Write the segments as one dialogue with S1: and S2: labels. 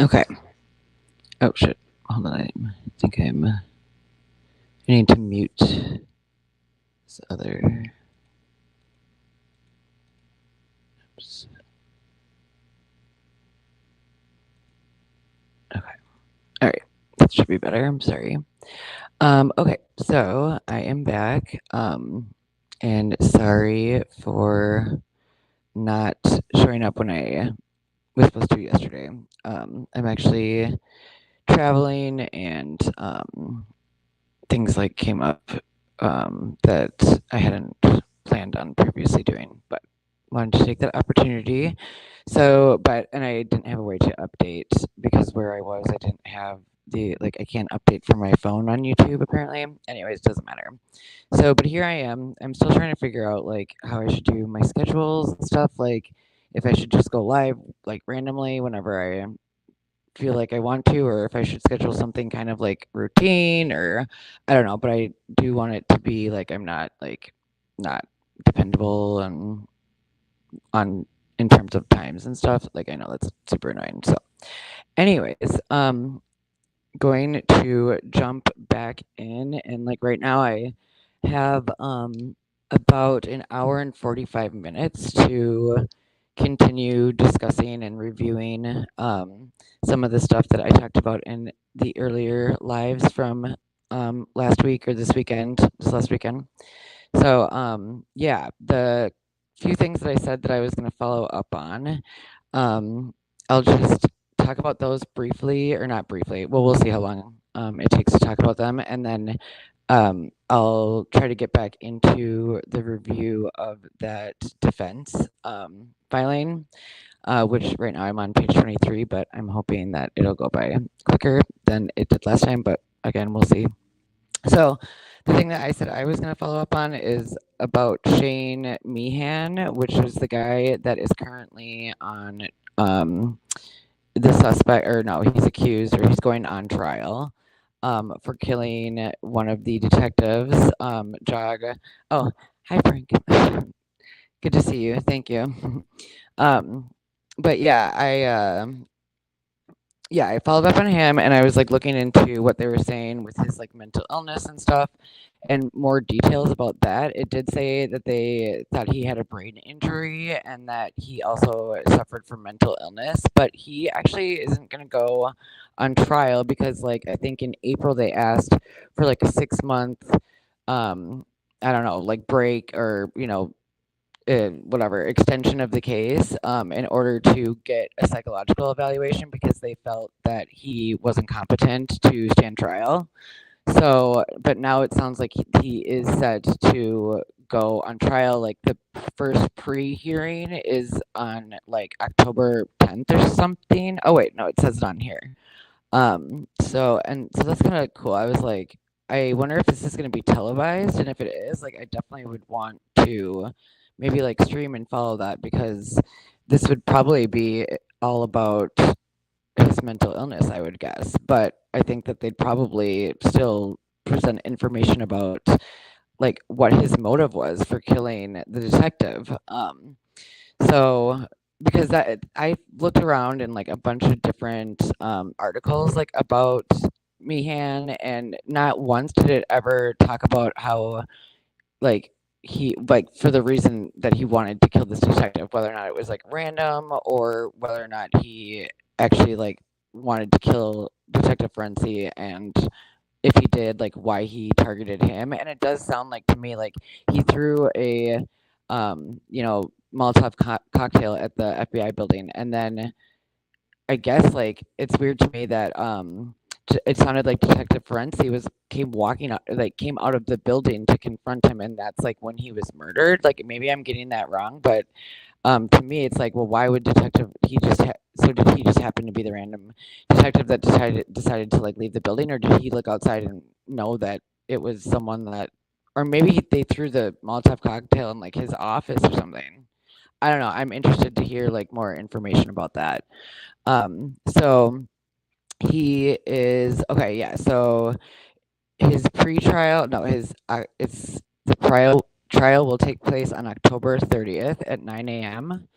S1: Okay. Oh shit. Hold on. I think I need to mute this other. Oops. Okay. All right. That should be better. I'm sorry. Okay. So I am back. And sorry for not showing up when I was supposed to yesterday. I'm actually traveling and things like came up that I hadn't planned on previously doing, but wanted to take that opportunity. So, and I didn't have a way to update because where I was, I didn't have I can't update from my phone on YouTube apparently. Anyways, doesn't matter. So, but here I am. I'm still trying to figure out like how I should do my schedules and stuff. Like, if I should just go live like randomly whenever I feel like I want to, or if I should schedule something kind of like routine, or I don't know. But I do want it to be like I'm not dependable and on in terms of times and stuff. Like I know that's super annoying. So, anyways, going to jump back in, and like right now I have about an hour and 45 minutes to continue discussing and reviewing some of the stuff that I talked about in the earlier lives from last week or this last weekend. So yeah, the few things that I said that I was going to follow up on, I'll just talk about those briefly, or not briefly. Well, we'll see how long it takes to talk about them, and then I'll try to get back into the review of that defense filing, which right now I'm on page 23, but I'm hoping that it'll go by quicker than it did last time. But again, we'll see. So the thing that I said I was going to follow up on is about Shane Meehan, which is the guy that is currently on the suspect, or no, he's accused or he's going on trial for killing one of the detectives, Jog. Oh, hi, Frank. Good to see you. Thank you. um, but yeah, I followed up on him and I was like looking into what they were saying with his like mental illness and stuff and more details about that. It did say that they thought he had a brain injury and that he also suffered from mental illness, but he actually isn't going to go on trial because like I think in April they asked for like a 6 month um I don't know, like break or, whatever extension of the case in order to get a psychological evaluation because they felt that he wasn't competent to stand trial. So, but now it sounds like he is set to go on trial. Like the first pre-hearing is on like October 10th or something. Oh wait, no, it says it on here. So that's kind of cool. I was like, I wonder if this is going to be televised, and if it is, like, I definitely would want to maybe like stream and follow that because this would probably be all about his mental illness, I would guess. But I think that they'd probably still present information about like what his motive was for killing the detective. So because that I looked around in like a bunch of different articles like about Meehan, and not once did it ever talk about how like he like for the reason that he wanted to kill this detective, whether or not it was like random or whether or not he actually like wanted to kill Detective Fenecy, and if he did, like why he targeted him. And it does sound like to me like he threw a Molotov cocktail at the FBI building, and then I guess like it's weird to me that it sounded like Detective Ferenczi came out of the building to confront him, and that's like when he was murdered. Like maybe I'm getting that wrong, but to me it's like, well, why would detective he just so did he just happen to be the random detective that decided to like leave the building, or did he look outside and know that it was someone that, or maybe they threw the Molotov cocktail in like his office or something. I don't know. I'm interested to hear like more information about that. So he is okay. Yeah. So his pre-trial, no, it's the trial will take place on October 30th at 9 a.m.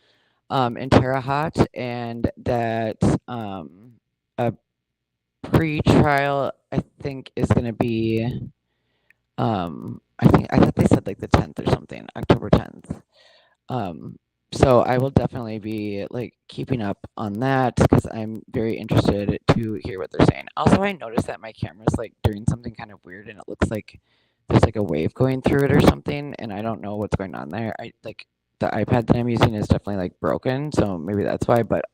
S1: In Terre Haute, and that a pre-trial, I think, is going to be, I thought they said like the 10th or something, October 10th. Um, so I will definitely be like keeping up on that because I'm very interested to hear what they're saying. Also, I noticed that my camera's like doing something kind of weird and it looks like there's like a wave going through it or something, and I don't know what's going on there. I like the iPad that I'm using is definitely like broken, so maybe that's why, but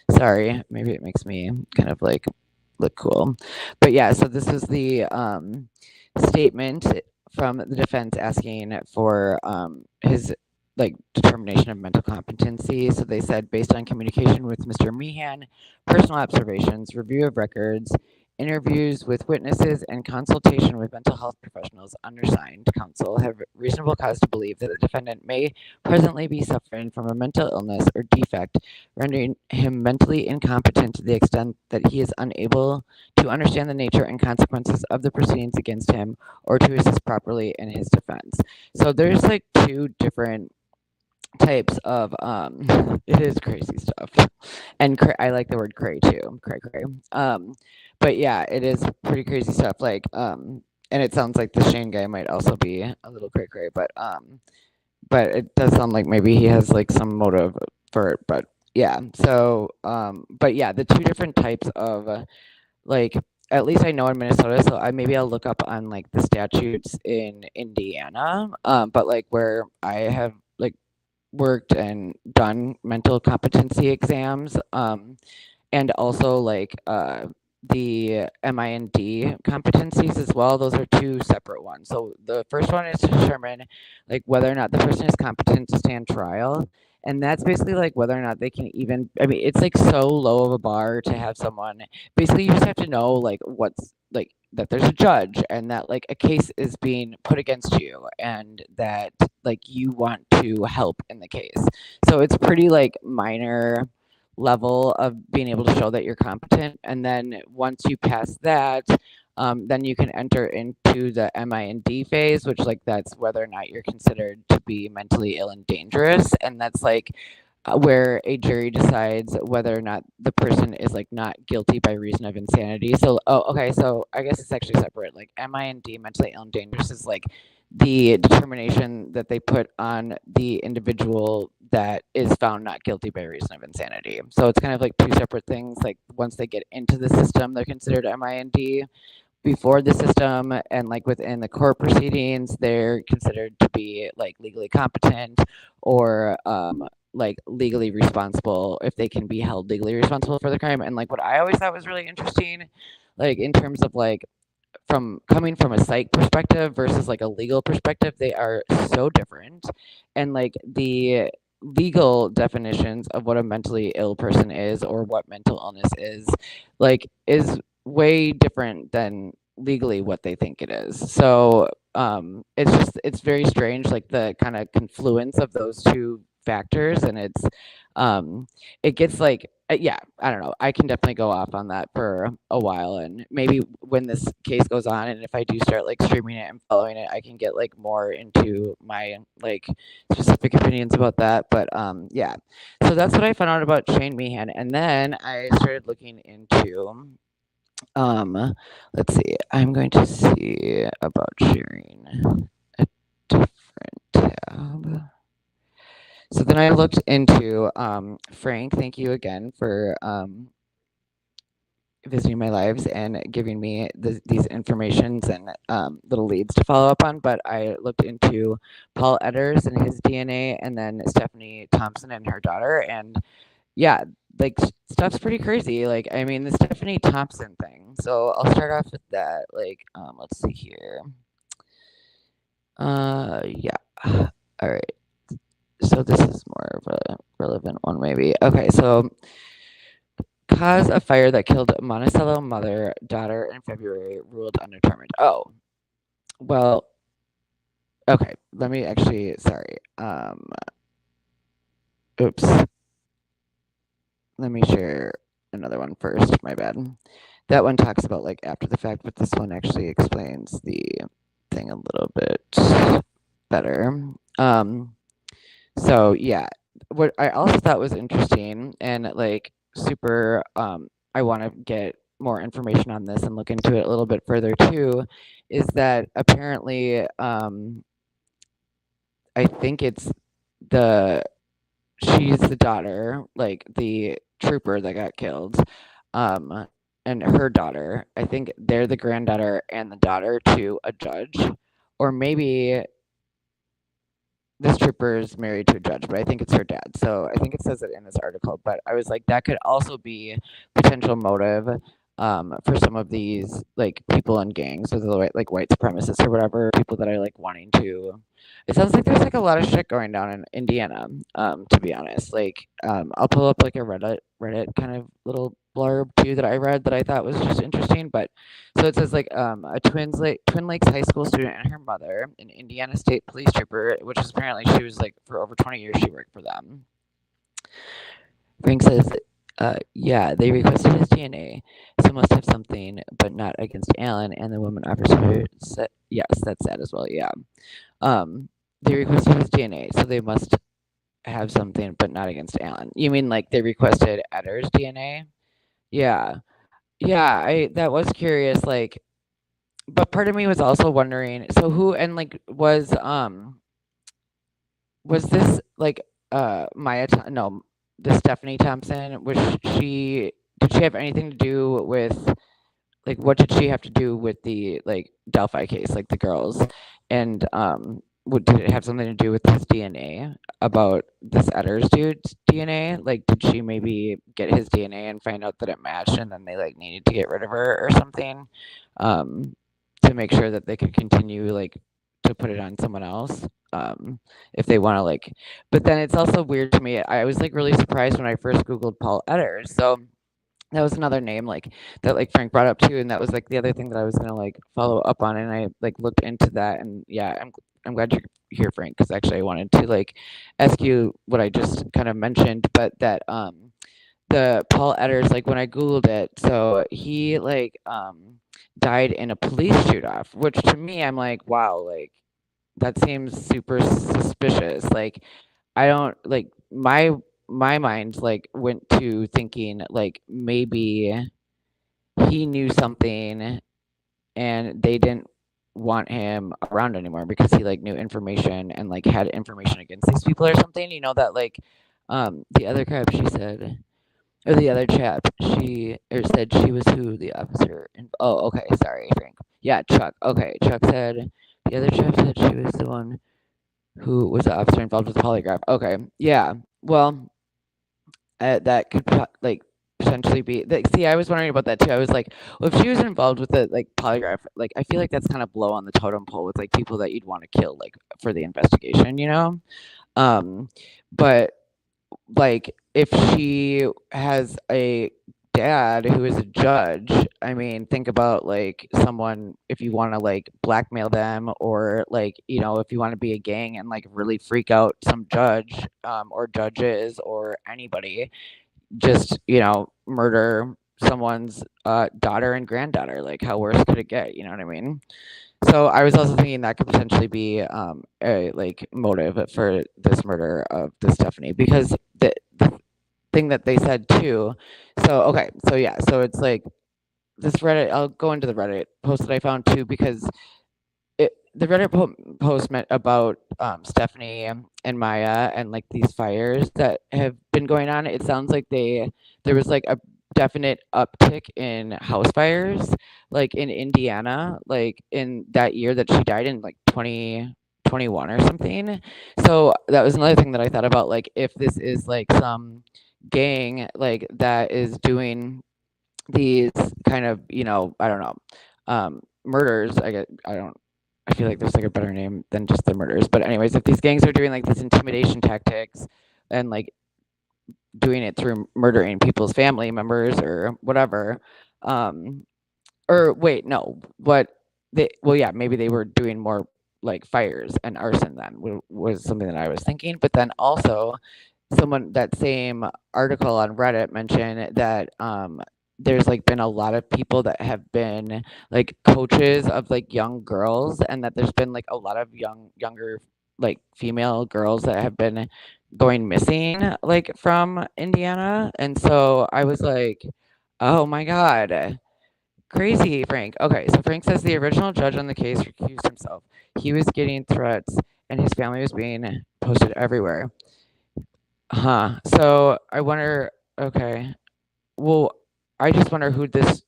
S1: sorry, maybe it makes me kind of like look cool. But yeah, so this is the statement from the defense asking for his like determination of mental competency. So they said based on communication with Mr. Meehan, personal observations, review of records, interviews with witnesses, and consultation with mental health professionals, undersigned counsel have reasonable cause to believe that the defendant may presently be suffering from a mental illness or defect, rendering him mentally incompetent to the extent that he is unable to understand the nature and consequences of the proceedings against him or to assist properly in his defense. So there's like two different types of it is crazy stuff. And I like the word cray too. Cray. But yeah, it is pretty crazy stuff. Like and it sounds like the Shane guy might also be a little cray, but it does sound like maybe he has like some motive for it. But yeah, so but yeah, the two different types of like at least I know in Minnesota, so I'll look up on like the statutes in Indiana. But like where I have like worked and done mental competency exams, and also like the MIND competencies as well. Those are two separate ones. So the first one is to determine like whether or not the person is competent to stand trial. And that's basically like whether or not they can even, I mean, it's like so low of a bar to have someone, basically, you just have to know like what's like that there's a judge and that like a case is being put against you and that like you want to help in the case. So it's pretty like minor level of being able to show that you're competent. And then once you pass that, then you can enter into the MIND phase, which like that's whether or not you're considered to be mentally ill and dangerous. And that's like where a jury decides whether or not the person is like not guilty by reason of insanity. So, oh, okay. So I guess it's actually separate. Like MIND, mentally ill and dangerous, is like the determination that they put on the individual that is found not guilty by reason of insanity. So it's kind of like two separate things. Like once they get into the system, they're considered MIND. Before the system and like within the court proceedings, they're considered to be like legally competent or like legally responsible if they can be held legally responsible for the crime. And like what I always thought was really interesting, like in terms of like from coming from a psych perspective versus like a legal perspective, they are so different. And like the legal definitions of what a mentally ill person is or what mental illness is way different than legally what they think it is. So it's very strange, like the kind of confluence of those two factors, and it gets like yeah, I don't know. I can definitely go off on that for a while, and maybe when this case goes on, and if I do start like streaming it and following it, I can get like more into my like specific opinions about that. But yeah, so that's what I found out about Shane Meehan, and then I started looking into let's see. I'm going to see about sharing a different tab. So then I looked into Frank. Thank you again for visiting my lives and giving me these informations and little leads to follow up on. But I looked into Paul Edders and his DNA, and then Stephanie Thompson and her daughter, and yeah, like stuff's pretty crazy. Like I mean, the Stephanie Thompson thing. So I'll start off with that. Like let's see here. Yeah. All right. So this is more of a relevant one, maybe. Okay, so cause of fire that killed Monticello mother, daughter in February ruled undetermined. Oh, well, okay. Let me actually, sorry. Oops. Let me share another one first. My bad. That one talks about like after the fact, but this one actually explains the thing a little bit better. So yeah, what I also thought was interesting and like super I want to get more information on this and look into it a little bit further too, is that apparently, I think it's the she's the daughter, like the trooper that got killed, um, and her daughter. I think they're the granddaughter and the daughter to a judge, or maybe this trooper is married to a judge, but I think it's her dad. So I think it says it in this article. But I was like, that could also be potential motive for some of these like people in gangs or the like white supremacists or whatever people that are like wanting to. It sounds like there's like a lot of shit going down in Indiana. To be honest, like I'll pull up like a Reddit kind of little blurb too that I read that I thought was just interesting. But so it says like a Twin Lakes high school student and her mother, an Indiana State police trooper, which is apparently she was like for over 20 years she worked for them. Frank says, yeah, they requested his DNA, so must have something, but not against Allen. And the woman offers her, yes, that's sad as well. Yeah, they requested his DNA, so they must have something, but not against Allen. You mean like they requested Edder's DNA? Yeah, yeah. I that was curious, like but part of me was also wondering, so who and like was this like no, the Stephanie Thompson, was she did she have anything to do with like what did she have to do with the like Delphi case, like the girls? And what did it have something to do with his DNA about this Edders dude's DNA? Like did she maybe get his DNA and find out that it matched and then they like needed to get rid of her or something? Um to make sure that they could continue like to put it on someone else if they want to like but then it's also weird to me. I was like really surprised when I first googled Paul Edders. So that was another name like that like Frank brought up too, and that was like the other thing that I was gonna like follow up on, and I like looked into that, and yeah, I'm glad you're here, Frank, because actually I wanted to like ask you what I just kind of mentioned, but that the Paul Edders, like when I googled it, so he like died in a police shoot off, which to me I'm like, wow, like that seems super suspicious. Like I don't like my mind like went to thinking like maybe he knew something and they didn't want him around anymore because he like knew information and like had information against these people or something, you know, that like the other crap she said or the other chap, she or said she was who the officer. Oh, okay, sorry, Frank. Yeah, Chuck. Okay, Chuck said the other chap said she was the one who was the officer involved with the polygraph. Okay, yeah. Well, that could like potentially be. Like, see, I was wondering about that too. I was like, well, if she was involved with the like polygraph, like I feel like that's kind of low on the totem pole with like people that you'd want to kill like for the investigation, you know. Um, but like if she has a dad who is a judge, I mean, think about like someone if you want to like blackmail them or like, you know, if you want to be a gang and like really freak out some judge or judges or anybody, just, you know, murder someone's daughter and granddaughter. Like how worse could it get? You know what I mean? So I was also thinking that could potentially be a like motive for this murder of the Stephanie because the thing that they said too. So okay, so yeah, so it's like this Reddit. I'll go into the Reddit post that I found too because the Reddit post meant about Stephanie and Maya and like these fires that have been going on. It sounds like there was like a definite uptick in house fires, like in Indiana, like in that year that she died in like 2021 or something. So that was another thing that I thought about, like if this is like some gang like that is doing these kind of, you know, I don't know, murders. I don't. I feel like there's like a better name than just the murders. But anyways, if these gangs are doing like these intimidation tactics and like doing it through murdering people's family members or whatever, um, or wait, no, what they well, yeah, maybe they were doing more like fires and arson then was something that I was thinking. But then also someone that same article on Reddit mentioned that there's like been a lot of people that have been like coaches of like young girls and that there's been like a lot of younger like female girls that have been going missing like from Indiana. And so I was like Oh my God. Crazy, Frank. Okay, so Frank says the original judge on the case recused himself. He was getting threats and his family was being posted everywhere. Huh. So I wonder, okay. Well, I just wonder who this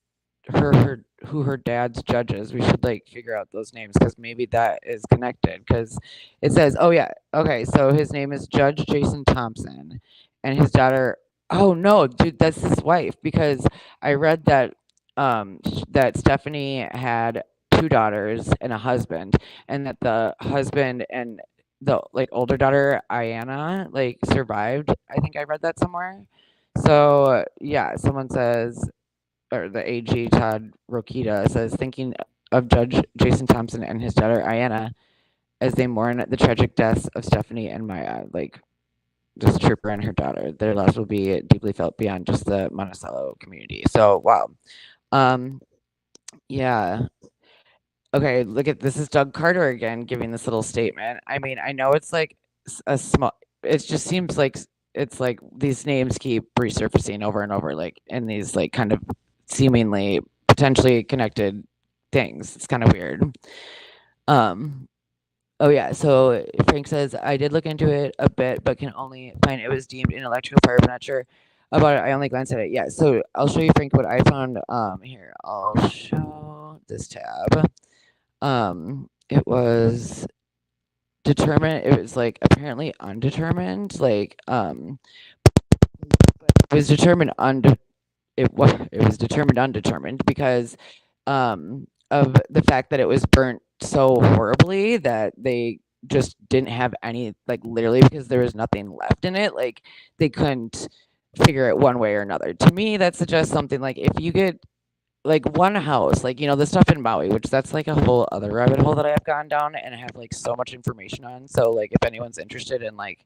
S1: her who her dad's judge is. We should like figure out those names because maybe that is connected. Because it says, oh yeah, okay. So his name is Judge Jason Thompson, and his daughter. Oh no, dude, that's his wife. Because I read that that Stephanie had two daughters and a husband, and that the husband and the like older daughter Ayana like survived. I think I read that somewhere. So yeah, someone says, or the AG Todd Rokita says, thinking of Judge Jason Thompson and his daughter Ayana as they mourn the tragic deaths of Stephanie and Maya, like this trooper and her daughter. Their loss will be deeply felt beyond just the Monticello community. So wow, um, yeah. Okay, look at this is Doug Carter again giving this little statement. I mean, I know it's like a small. It just seems like it's like these names keep resurfacing over and over, like in these like kind of seemingly potentially connected things. It's kind of weird. Um. Oh yeah. So Frank says I did look into it a bit, but can only find it was deemed intellectual fire. But not sure about it. I only glanced at it. Yeah. So I'll show you Frank what I found. Here I'll show this tab. It was determined. It was like apparently undetermined. Like it was determined it was determined undetermined because of the fact that it was burnt so horribly that they just didn't have any, like literally because there was nothing left in it. Like they couldn't figure it one way or another. To me, that suggests something like if you get like one house, like the stuff in Maui, which that's like a whole other rabbit hole that I have gone down and I have like so much information on. So like if anyone's interested in like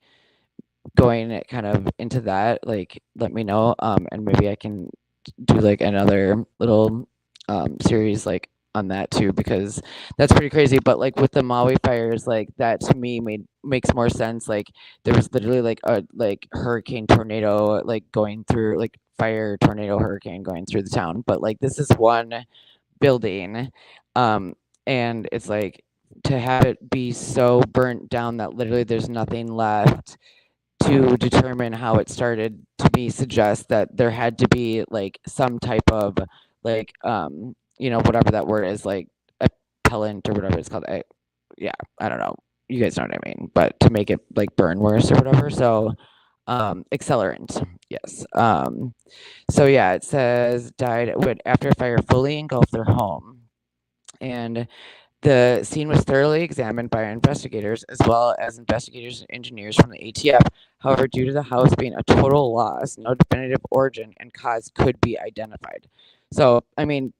S1: going kind of into that, like let me know. And maybe I can do like another little series like on that too because that's pretty crazy. But like with the Maui fires, like that to me makes more sense. Like there was literally like a like hurricane tornado like going through like fire tornado hurricane going through the town. But like this is one building, um, and it's like to have it be so burnt down that literally there's nothing left to determine how it started to me suggests that there had to be like some type of like whatever that word is, like appellant or whatever it's called. Yeah, I don't know, you guys know what I mean, but to make it like burn worse or whatever. So accelerant, yes. So yeah, it says died after fire fully engulfed their home, and the scene was thoroughly examined by investigators as well as investigators and engineers from the ATF. However, due to the house being a total loss, no definitive origin and cause could be identified. So, I mean,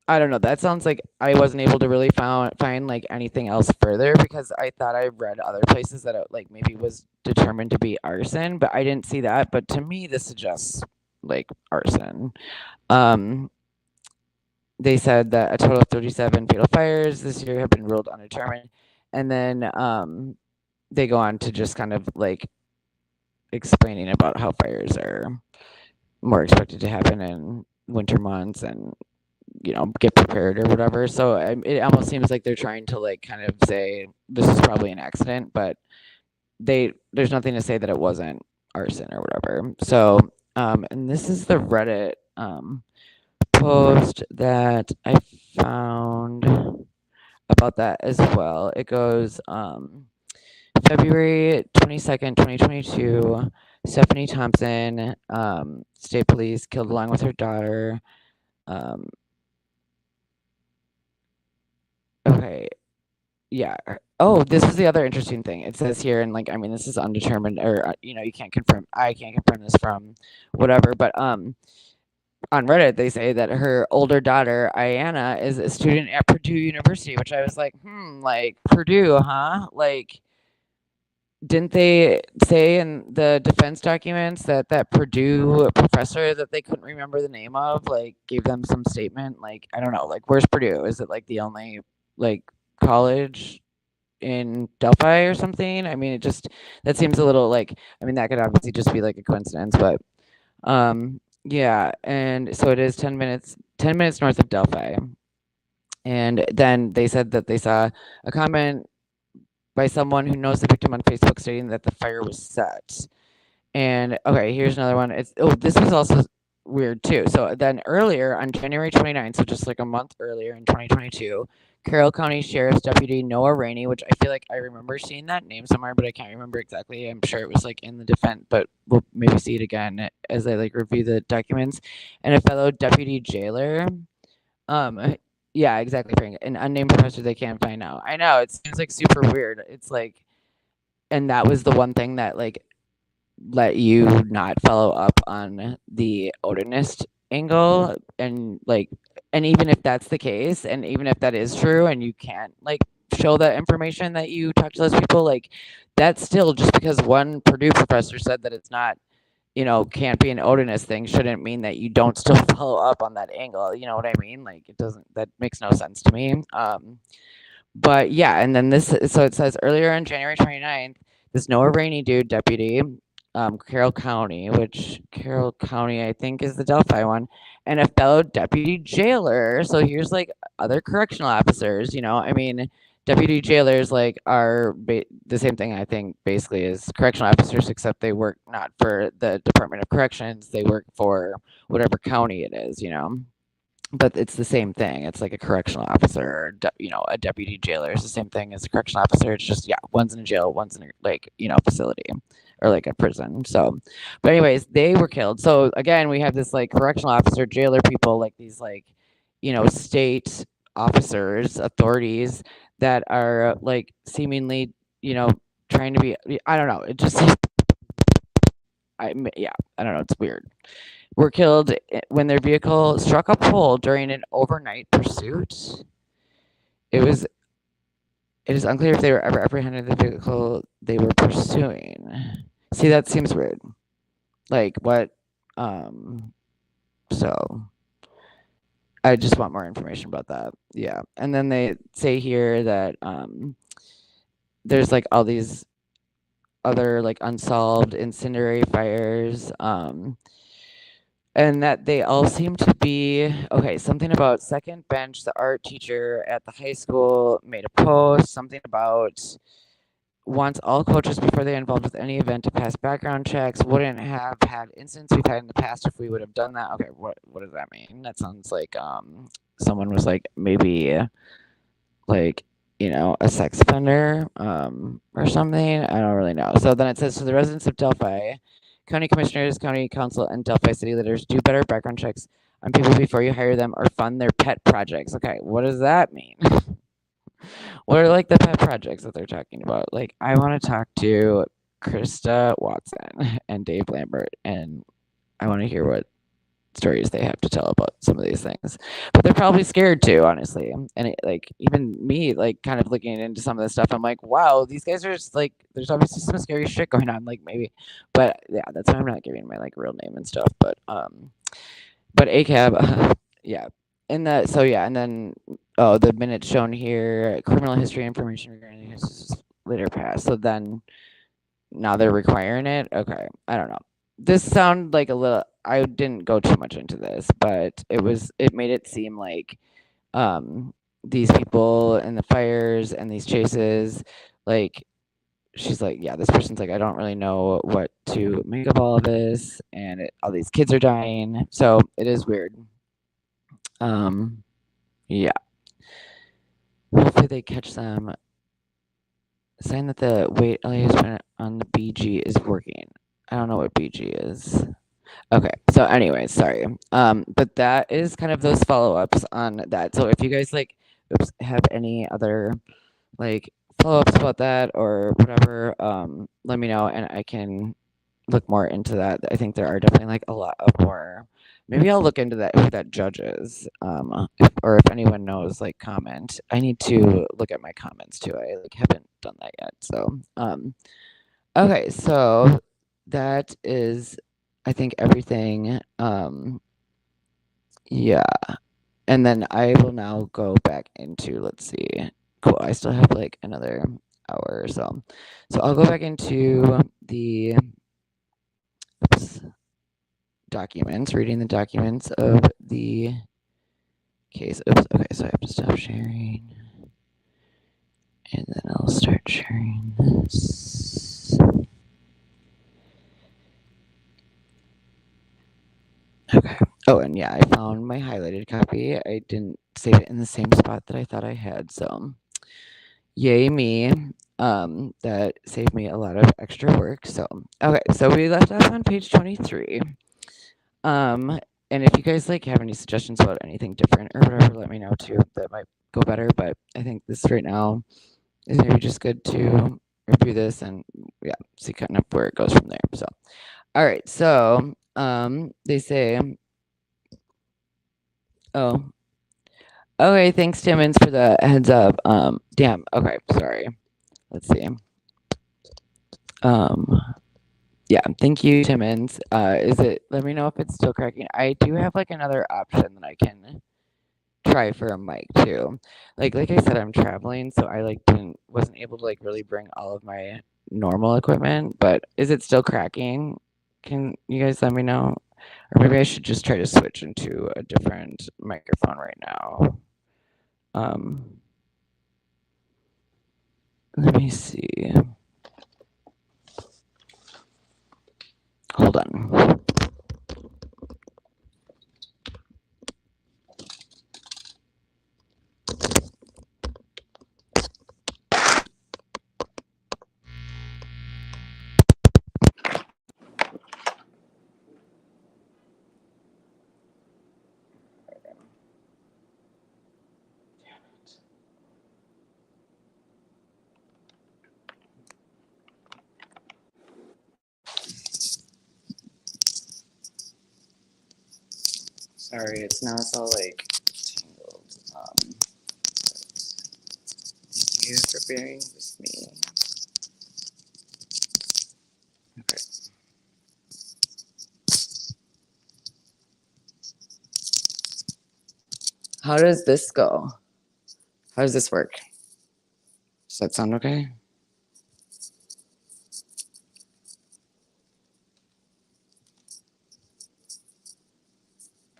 S1: I don't know. That sounds like I wasn't able to really find like anything else further because I thought I read other places that it like maybe was determined to be arson, but I didn't see that. But to me, this suggests like arson. Um, they said that a total of 37 fatal fires this year have been ruled undetermined. And then they go on to just kind of like explaining about how fires are more expected to happen in winter months and, get prepared or whatever. So it almost seems like they're trying to like kind of say this is probably an accident, but there's nothing to say that it wasn't arson or whatever. So, and this is the Reddit post that I found about that as well. It goes February 22nd, 2022. Stephanie Thompson, state police, killed along with her daughter. Um, okay, yeah. Oh, this is the other interesting thing. It says here, and like, I mean, this is undetermined, or you can't confirm. I can't confirm this from whatever, but on Reddit, they say that her older daughter, Ayana, is a student at Purdue University, which I was like, like Purdue, huh? Like, didn't they say in the defense documents that that Purdue professor that they couldn't remember the name of, like, gave them some statement? Like, I don't know, like, where's Purdue? Is it like the only like college in Delphi or something? I mean, that seems a little like, I mean, that could obviously just be like a coincidence, but Yeah, and so it is 10 minutes north of Delphi. And then they said that they saw a comment by someone who knows the victim on Facebook stating that the fire was set. And okay, here's another one. This was also weird too. So then earlier on January 29th, so just like a month earlier in 2022, Carroll County Sheriff's Deputy Noah Rainey, which I feel like I remember seeing that name somewhere, but I can't remember exactly. I'm sure it was like in the defense, but we'll maybe see it again as I like review the documents. And a fellow deputy jailer. Um, yeah, exactly, Frank. An unnamed professor they can't find now. I know it seems like super weird. It's like, and that was the one thing that like let you not follow up on the Odinist angle, and like, and even if that's the case, and even if that is true and you can't like show that information that you talk to those people, like that's still just because one Purdue professor said that it's not, can't be an Odinist thing, shouldn't mean that you don't still follow up on that angle. You know what I mean? Like it doesn't, that makes no sense to me. But yeah, and then so it says earlier on January 29th, this Noah Rainey dude, deputy, Carroll County, which Carroll County I think is the Delphi one, and a fellow deputy jailer. So here's like other correctional officers. I mean, deputy jailers like are the same thing I think basically as correctional officers, except they work not for the Department of Corrections, they work for whatever county it is. But it's the same thing. It's like a correctional officer, or a deputy jailer is the same thing as a correctional officer. It's just, yeah, one's in a jail, one's in a, like, facility or like a prison. So, but anyways, they were killed. So again, we have this like correctional officer, jailer people, like these like, state officers, authorities that are like seemingly, you know, trying to be. I don't know. It just, yeah, I don't know. It's weird, were killed when their vehicle struck a pole during an overnight pursuit. It was it is unclear if they were ever apprehended in the vehicle they were pursuing. See, that seems weird. Like what? Um. So I just want more information about that. Yeah, and then they say here that there's like all these other like unsolved incendiary fires. And that they all seem to be okay. Something about second bench, the art teacher at the high school made a post. Something about wants all coaches before they involved with any event to pass background checks. Wouldn't have had incidents we've had in the past if we would have done that. Okay, what does that mean? That sounds like someone was like maybe like a sex offender or something. I don't really know. So then it says, to the residents of Delphi, county commissioners, county council, and Delphi city leaders, do better background checks on people before you hire them or fund their pet projects. Okay, what does that mean? What are like the pet projects that they're talking about? Like, I want to talk to Krista Watson and Dave Lambert, and I want to hear what stories they have to tell about some of these things. But they're probably scared too, honestly. And like even me, like kind of looking into some of this stuff, I'm like, wow, these guys are just like, there's obviously some scary shit going on. Like maybe, but yeah, that's why I'm not giving my like real name and stuff. But ACAB, yeah. And that, so yeah, and then the minutes shown here, criminal history information regarding his later past. So then now they're requiring it. Okay, I don't know. This sounded like a little. I didn't go too much into this, but it made it seem like these people and the fires and these chases, like she's like, yeah, this person's like, I don't really know what to make of all of this, and all these kids are dying, so it is weird. Um, yeah. Hopefully they catch them. Saying that the weight elevation on the BG is working. I don't know what BG is. Okay. So anyway, sorry. But that is kind of those follow-ups on that. So if you guys like have any other like follow-ups about that or whatever, let me know and I can look more into that. I think there are definitely like a lot of more. Maybe I'll look into that, who that judge is, or if anyone knows, like comment. I need to look at my comments too. I like haven't done that yet. So, okay, so that is, I think everything. Yeah, and then I will now go back into. Let's see. Cool. I still have like another hour or so, so I'll go back into the. Oops, documents, reading the documents of the case. Oops, okay, so I have to stop sharing. And then I'll start sharing this. Okay. Oh, and yeah, I found my highlighted copy. I didn't save it in the same spot that I thought I had, so yay me. That saved me a lot of extra work. So, okay, so we left off on page 23. And if you guys like have any suggestions about anything different or whatever, let me know too. That might go better, but I think this right now is maybe just good to review this and yeah, see kind of where it goes from there. So, all right, so they say, oh, okay, thanks, Timmons, for the heads up. Damn, okay, sorry. Let's see. Um, yeah, thank you, Timmons. Is it? Let me know if it's still cracking. I do have like another option that I can try for a mic too. Like I said, I'm traveling, so I like wasn't able to like really bring all of my normal equipment. But is it still cracking? Can you guys let me know? Or maybe I should just try to switch into a different microphone right now. Um, let me see. Hold on. Sorry, it's all like tangled. Thank you for bearing with me. Okay. How does this go? How does this work? Does that sound okay?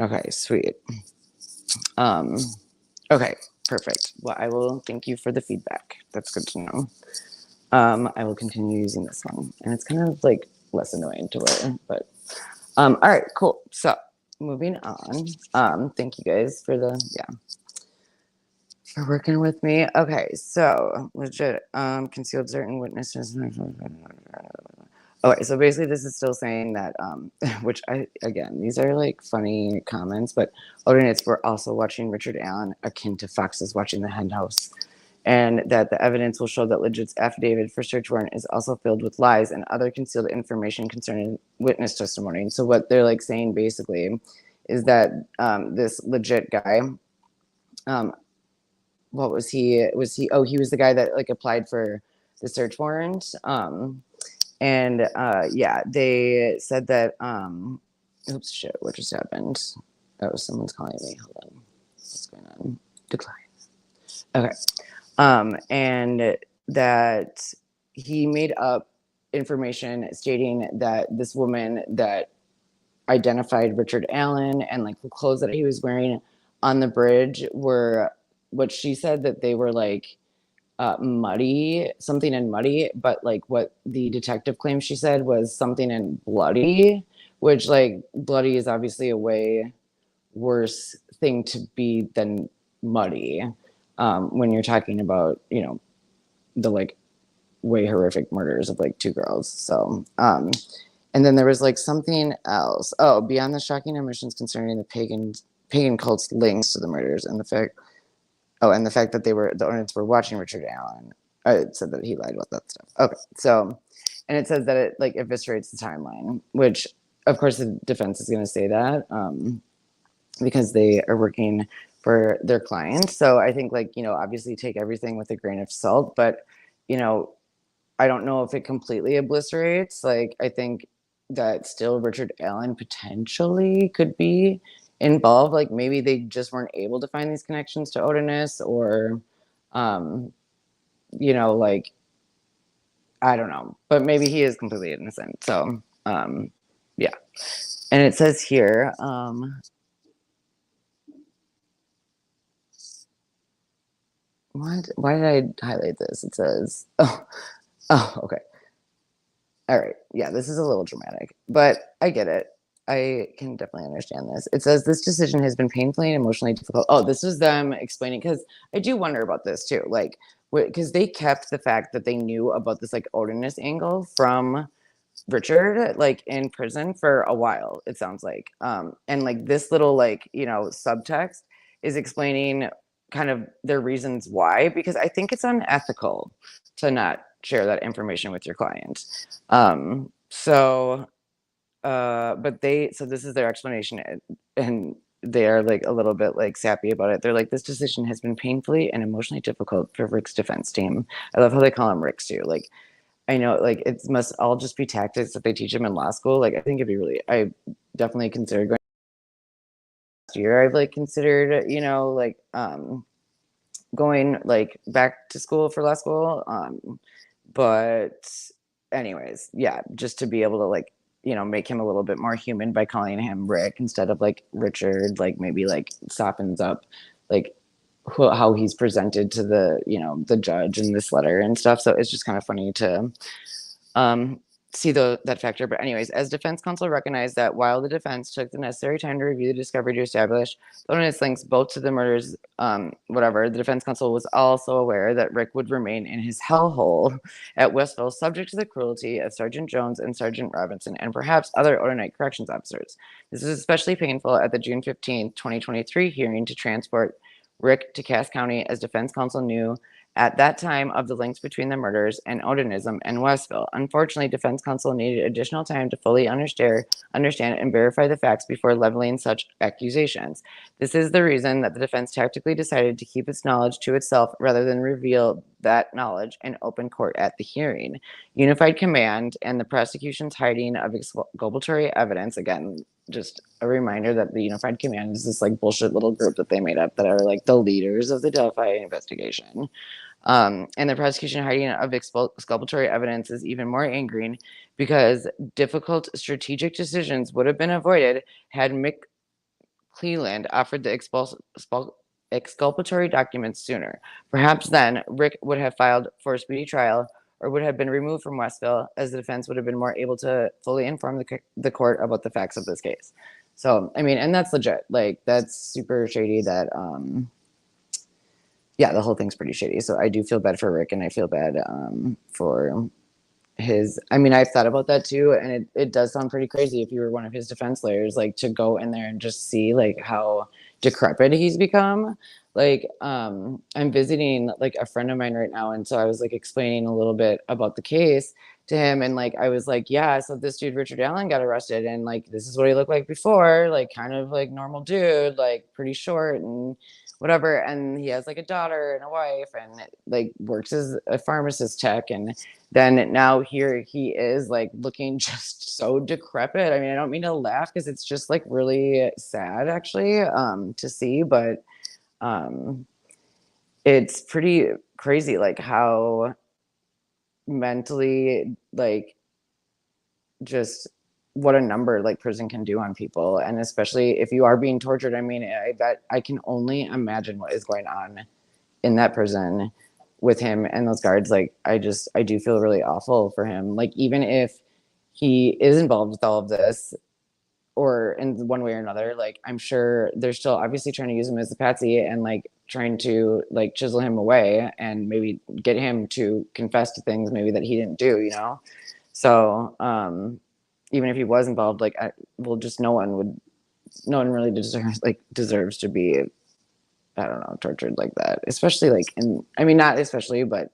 S1: Okay, sweet. Um, okay, perfect. Well, I will thank you for the feedback. That's good to know. I will continue using this one, and it's kind of like less annoying to wear, but all right, cool. So moving on. Thank you guys for for working with me. Okay, so legit concealed certain witnesses. Okay, so basically this is still saying that which I again, these are like funny comments, but Odinists were also watching Richard Allen akin to foxes watching the hen house. And that the evidence will show that Legit's affidavit for search warrant is also filled with lies and other concealed information concerning witness testimony. And so what they're like saying basically is that this Legit guy, um, what was he? Was he? Oh, he was the guy that like applied for the search warrant. And yeah, they said that. Oops, shit! What just happened? Oh, someone's calling me. Hold on. What's going on? Decline. Okay. And that he made up information stating that this woman that identified Richard Allen and like the clothes that he was wearing on the bridge were what she said that they were like muddy, something in muddy, but like what the detective claimed she said was something in bloody, which like bloody is obviously a way worse thing to be than muddy when you're talking about, you know, the like way horrific murders of like two girls. So, and then there was like something else. Oh, beyond the shocking omissions concerning the pagan cult's links to the murders and the fact, oh, and the fact that the ordinance were watching Richard Allen. It said that he lied about that stuff. Okay, so, and it says that it like eviscerates the timeline, which of course the defense is going to say that because they are working for their clients. So I think like, you know, obviously take everything with a grain of salt, but you know, I don't know if it completely obliterates. Like, I think that still Richard Allen potentially could be involved. Like, maybe they just weren't able to find these connections to Odinus, or, um, you know, like, I don't know. But maybe he is completely innocent. So, yeah. And it says here, what? Why did I highlight this? It says, okay. All right. Yeah, this is a little dramatic, but I get it. I can definitely understand this. It says this decision has been painfully and emotionally difficult. Oh, this was them explaining because I do wonder about this too. Like, because they kept the fact that they knew about this like Odinist angle from Richard like in prison for a while, it sounds like. And like this little like, subtext is explaining kind of their reasons why, because I think it's unethical to not share that information with your client. So this is their explanation, and they are like a little bit like sappy about it. They're like, this decision has been painfully and emotionally difficult for Rick's defense team. I love how they call him Rick's too. Like, I know, like, it must all just be tactics that they teach him in law school. Like, I think it'd be really, I definitely considered going last year. I've like considered, like, going like back to school for law school. But anyways, yeah, just to be able to like, make him a little bit more human by calling him Rick instead of like Richard, like maybe like softens up like how he's presented to the judge in this letter and stuff. So it's just kind of funny to um, see that factor. But anyways, as defense counsel recognized that while the defense took the necessary time to review the discovery to establish its links both to the murders, the defense counsel was also aware that Rick would remain in his hellhole at Westville, subject to the cruelty of Sergeant Jones and Sergeant Robinson, and perhaps other overnight corrections officers. This is especially painful at the June 15th, 2023 hearing to transport Rick to Cass County, as defense counsel knew at that time of the links between the murders and Odinism and Westville. Unfortunately, defense counsel needed additional time to fully understand and verify the facts before leveling such accusations. This is the reason that the defense tactically decided to keep its knowledge to itself rather than reveal that knowledge in open court at the hearing. Unified Command and the prosecution's hiding of exculpatory evidence, again, just a reminder that the Unified Command is this like bullshit little group that they made up that are like the leaders of the Delphi investigation. And the prosecution hiding of exculpatory evidence is even more angering because difficult strategic decisions would have been avoided had Mick Cleland offered the exculpatory documents sooner. Perhaps then Rick would have filed for a speedy trial or would have been removed from Westville, as the defense would have been more able to fully inform the court about the facts of this case. So, I mean, and that's legit. Like, that's super shady that, yeah, the whole thing's pretty shady. So I do feel bad for Rick, and I feel bad for his. I mean, I've thought about that too, and it does sound pretty crazy if you were one of his defense lawyers, like to go in there and just see like how decrepit he's become. Like, I'm visiting like a friend of mine right now, and so I was like explaining a little bit about the case to him, and like I was like, yeah, so this dude Richard Allen got arrested, and like this is what he looked like before, like kind of like normal dude, like pretty short and whatever, and he has like a daughter and a wife, and like works as a pharmacist tech, and then now here he is like looking just so decrepit. I mean, I don't mean to laugh because it's just like really sad actually to see, but um it's pretty crazy like how mentally like just what a number like prison can do on people, and especially if you are being tortured. I mean, I bet I can only imagine what is going on in that prison with him and those guards. Like, I do feel really awful for him. Like, even if he is involved with all of this or in one way or another, like I'm sure they're still obviously trying to use him as a patsy and like trying to like chisel him away and maybe get him to confess to things maybe that he didn't do. So even if he was involved, like just no one really deserves to be, I don't know, tortured like that, especially like I mean, not especially, but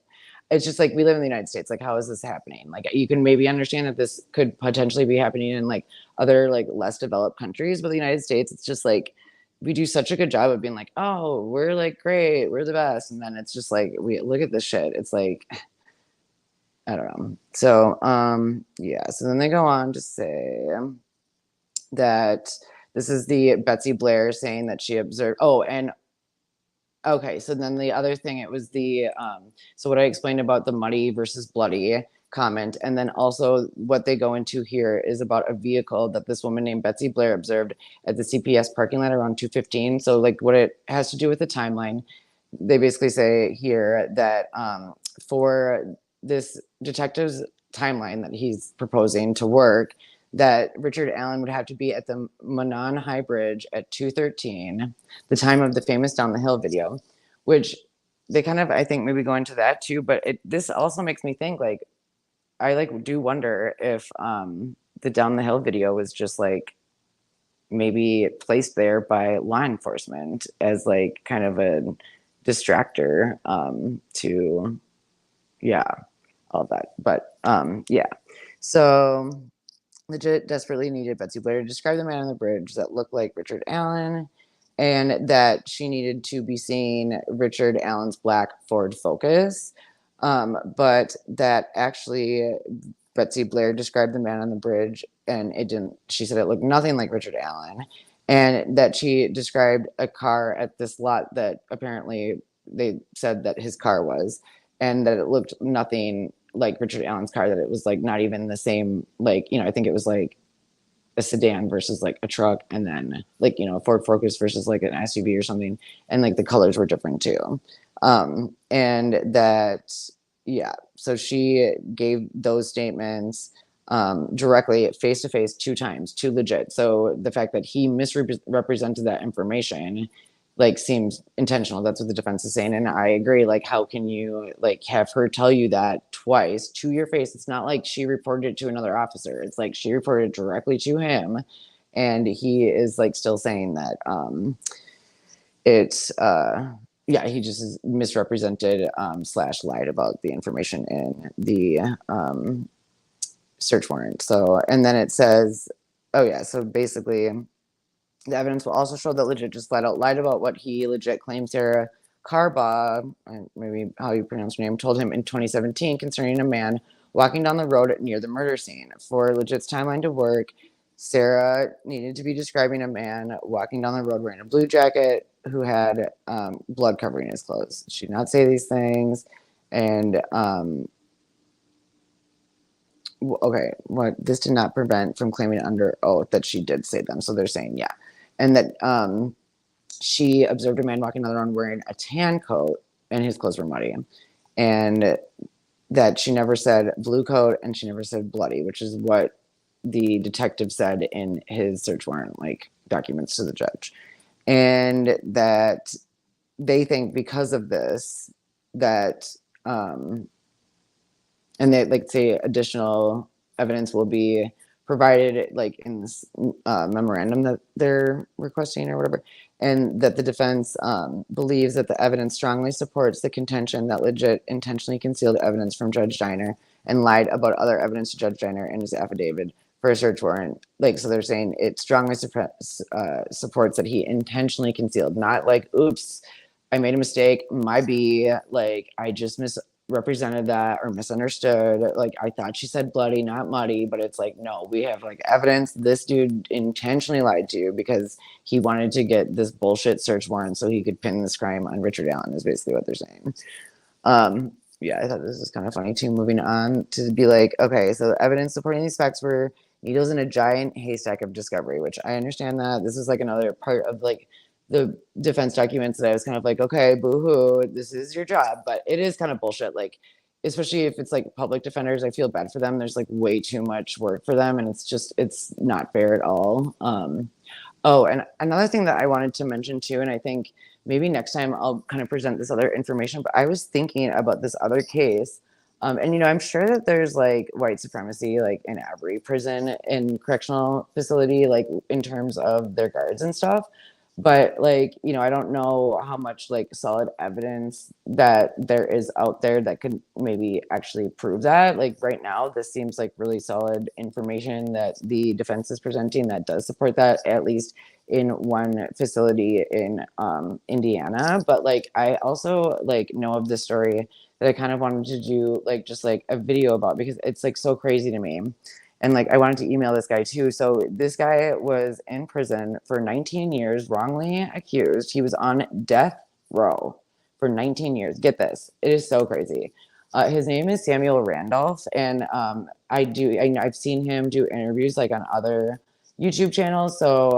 S1: it's just like we live in the United States. Like, how is this happening? Like, you can maybe understand that this could potentially be happening in like other like less developed countries, but the United States, it's just like we do such a good job of being like, oh, we're like great, we're the best, and then it's just like we look at this shit. It's like I don't know. So yeah. So then they go on to say that this is the Betsy Blair saying that she observed. Oh, and okay, so then the other thing, it was the so what I explained about the muddy versus bloody comment. And then also what they go into here is about a vehicle that this woman named Betsy Blair observed at the CPS parking lot around 2:15. So like what it has to do with the timeline, they basically say here that for this detective's timeline that he's proposing to work, that Richard Allen would have to be at the Manon High Bridge at 2:13, the time of the famous Down the Hill video, which they kind of, I think, maybe go into that too. But this also makes me think, like, I like do wonder if the Down the Hill video was just like maybe placed there by law enforcement as like kind of a distractor to, yeah, all that. But yeah, so legit desperately needed Betsy Blair to describe the man on the bridge that looked like Richard Allen, and that she needed to be seeing Richard Allen's black Ford Focus. But that actually Betsy Blair described the man on the bridge, and it didn't. She said it looked nothing like Richard Allen, and that she described a car at this lot that apparently they said that his car was, and that it looked nothing like Richard Allen's car. That it was like not even the same. Like, I think it was like a sedan versus like a truck, and then like a Ford Focus versus like an SUV or something, and like the colors were different too. And that, yeah, so she gave those statements directly face to face 2 times, too legit. So the fact that he misrepresented that information like seems intentional. That's what the defense is saying, and I agree. Like, how can you like have her tell you that twice to your face? It's not like she reported it to another officer. It's like she reported it directly to him, and he is like still saying that it's yeah, he just is misrepresented slash lied about the information in the search warrant. So, and then it says, oh yeah, so basically the evidence will also show that legit just flat out lied about what he legit claims Sarah Carbaugh, maybe how you pronounce her name, told him in 2017 concerning a man walking down the road near the murder scene. For legit's timeline to work, Sarah needed to be describing a man walking down the road wearing a blue jacket who had blood covering his clothes. She did not say these things. And okay, what this did not prevent from claiming under oath that she did say them. So they're saying, yeah. And that she observed a man walking down the road wearing a tan coat and his clothes were muddy. And that she never said blue coat and she never said bloody, which is what the detective said in his search warrant, like documents to the judge. And that they think because of this, that, and they like say additional evidence will be provided like in this memorandum that they're requesting or whatever, and that the defense believes that the evidence strongly supports the contention that legit intentionally concealed evidence from Judge Diner and lied about other evidence to Judge Diner in his affidavit for a search warrant. Like, so they're saying it strongly supports that he intentionally concealed, not like, oops, I made a mistake, my B, like I just misrepresented that or misunderstood. Like, I thought she said bloody, not muddy, but it's like, no, we have like evidence this dude intentionally lied to you because he wanted to get this bullshit search warrant so he could pin this crime on Richard Allen, is basically what they're saying. Yeah, I thought this was kind of funny too. Moving on to be like, okay, so the evidence supporting these facts were needles in a giant haystack of discovery, which I understand that this is like another part of like the defense documents that I was kind of like, okay, boo-hoo, this is your job, but it is kind of bullshit. Like, especially if it's like public defenders, I feel bad for them. There's like way too much work for them, and it's not fair at all. Oh, and another thing that I wanted to mention too, and I think maybe next time I'll kind of present this other information, but I was thinking about this other case. And I'm sure that there's like white supremacy like in every prison and correctional facility, like in terms of their guards and stuff. But like, I don't know how much like solid evidence that there is out there that could maybe actually prove that. Like right now, this seems like really solid information that the defense is presenting that does support that, at least in one facility in Indiana. But like, I also like know of this story that I kind of wanted to do like just like a video about because it's like so crazy to me. And like I wanted to email this guy too. So this guy was in prison for 19 years, wrongly accused. He was on death row for 19 years. Get this. It is so crazy. His name is Samuel Randolph, and I've seen him do interviews like on other YouTube channels. So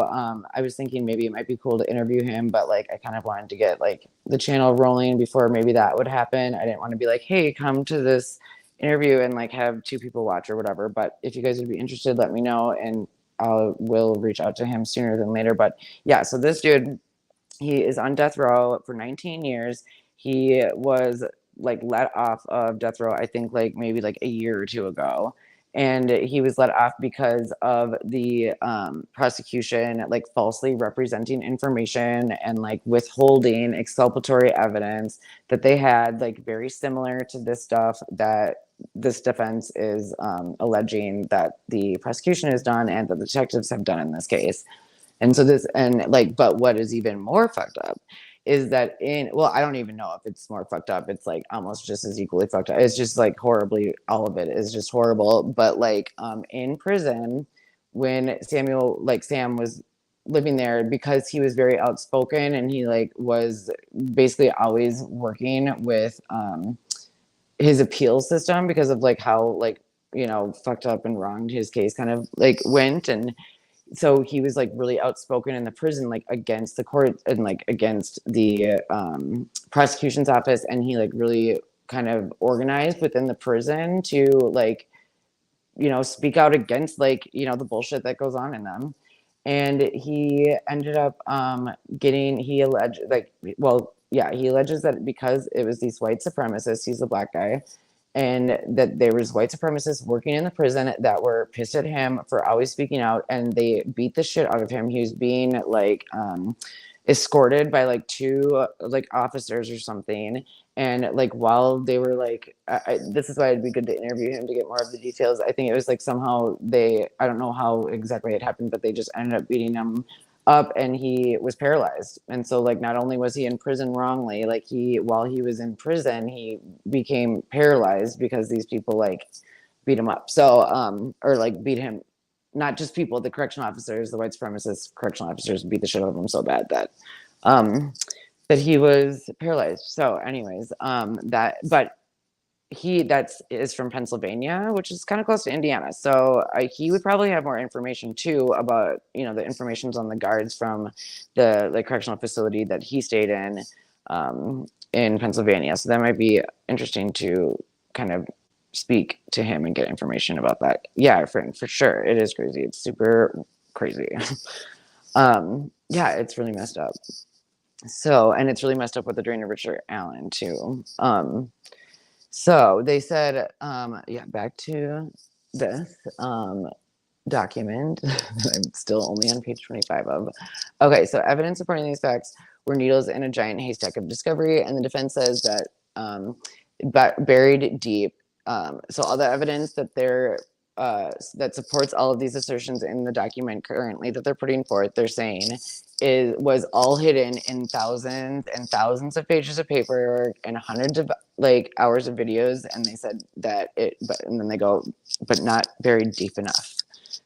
S1: I was thinking maybe it might be cool to interview him, but like I kind of wanted to get like the channel rolling before maybe that would happen. I didn't want to be like, hey, come to this interview and like have two people watch or whatever. But if you guys would be interested, let me know, and I will reach out to him sooner than later. But yeah, so this dude, he is on death row for 19 years. He was like let off of death row, I think like maybe like a year or two ago. And he was let off because of the prosecution like falsely representing information and like withholding exculpatory evidence that they had, like very similar to this stuff that this defense is alleging that the prosecution has done and that the detectives have done in this case. And so this, and like, but what is even more fucked up is that well, I don't even know if it's more fucked up. It's like almost just as equally fucked up. It's just like horribly, all of it is just horrible. But like in prison, when Sam was living there, because he was very outspoken and he like was basically always working with his appeal system because of like how like, fucked up and wronged his case kind of like went. And so he was like really outspoken in the prison, like against the court and like against the prosecution's office. And he like really kind of organized within the prison to like, speak out against like, the bullshit that goes on in them. And he ended up he alleged like, well, yeah, he alleges that because it was these white supremacists, he's a black guy, and that there was white supremacists working in the prison that were pissed at him for always speaking out, and they beat the shit out of him. He was being like escorted by like two like officers or something, and like while they were like this is why it'd be good to interview him to get more of the details. I think it was like somehow I don't know how exactly it happened, but they just ended up beating him up and he was paralyzed. And so like not only was he in prison wrongly, like while he was in prison he became paralyzed because these people like beat him up. So or like beat him, not just people, the correctional officers, the white supremacist correctional officers beat the shit out of him so bad that that he was paralyzed. So anyways, but is from Pennsylvania, which is kind of close to Indiana. So he would probably have more information too about, the information's on the guards from the like correctional facility that he stayed in Pennsylvania. So that might be interesting to kind of speak to him and get information about that. Yeah, for sure. It is crazy. It's super crazy. Yeah, it's really messed up. So, and it's really messed up with the drain of Richard Allen too. So they said, yeah, back to this document I'm still only on page 25 of. Okay, so evidence supporting these facts were needles in a giant haystack of discovery, and the defense says that buried deep. So all the evidence that that supports all of these assertions in the document currently that they're putting forth, they're saying was all hidden in thousands and thousands of pages of paper and hundreds of like hours of videos. And they said that and then they go, but not buried deep enough.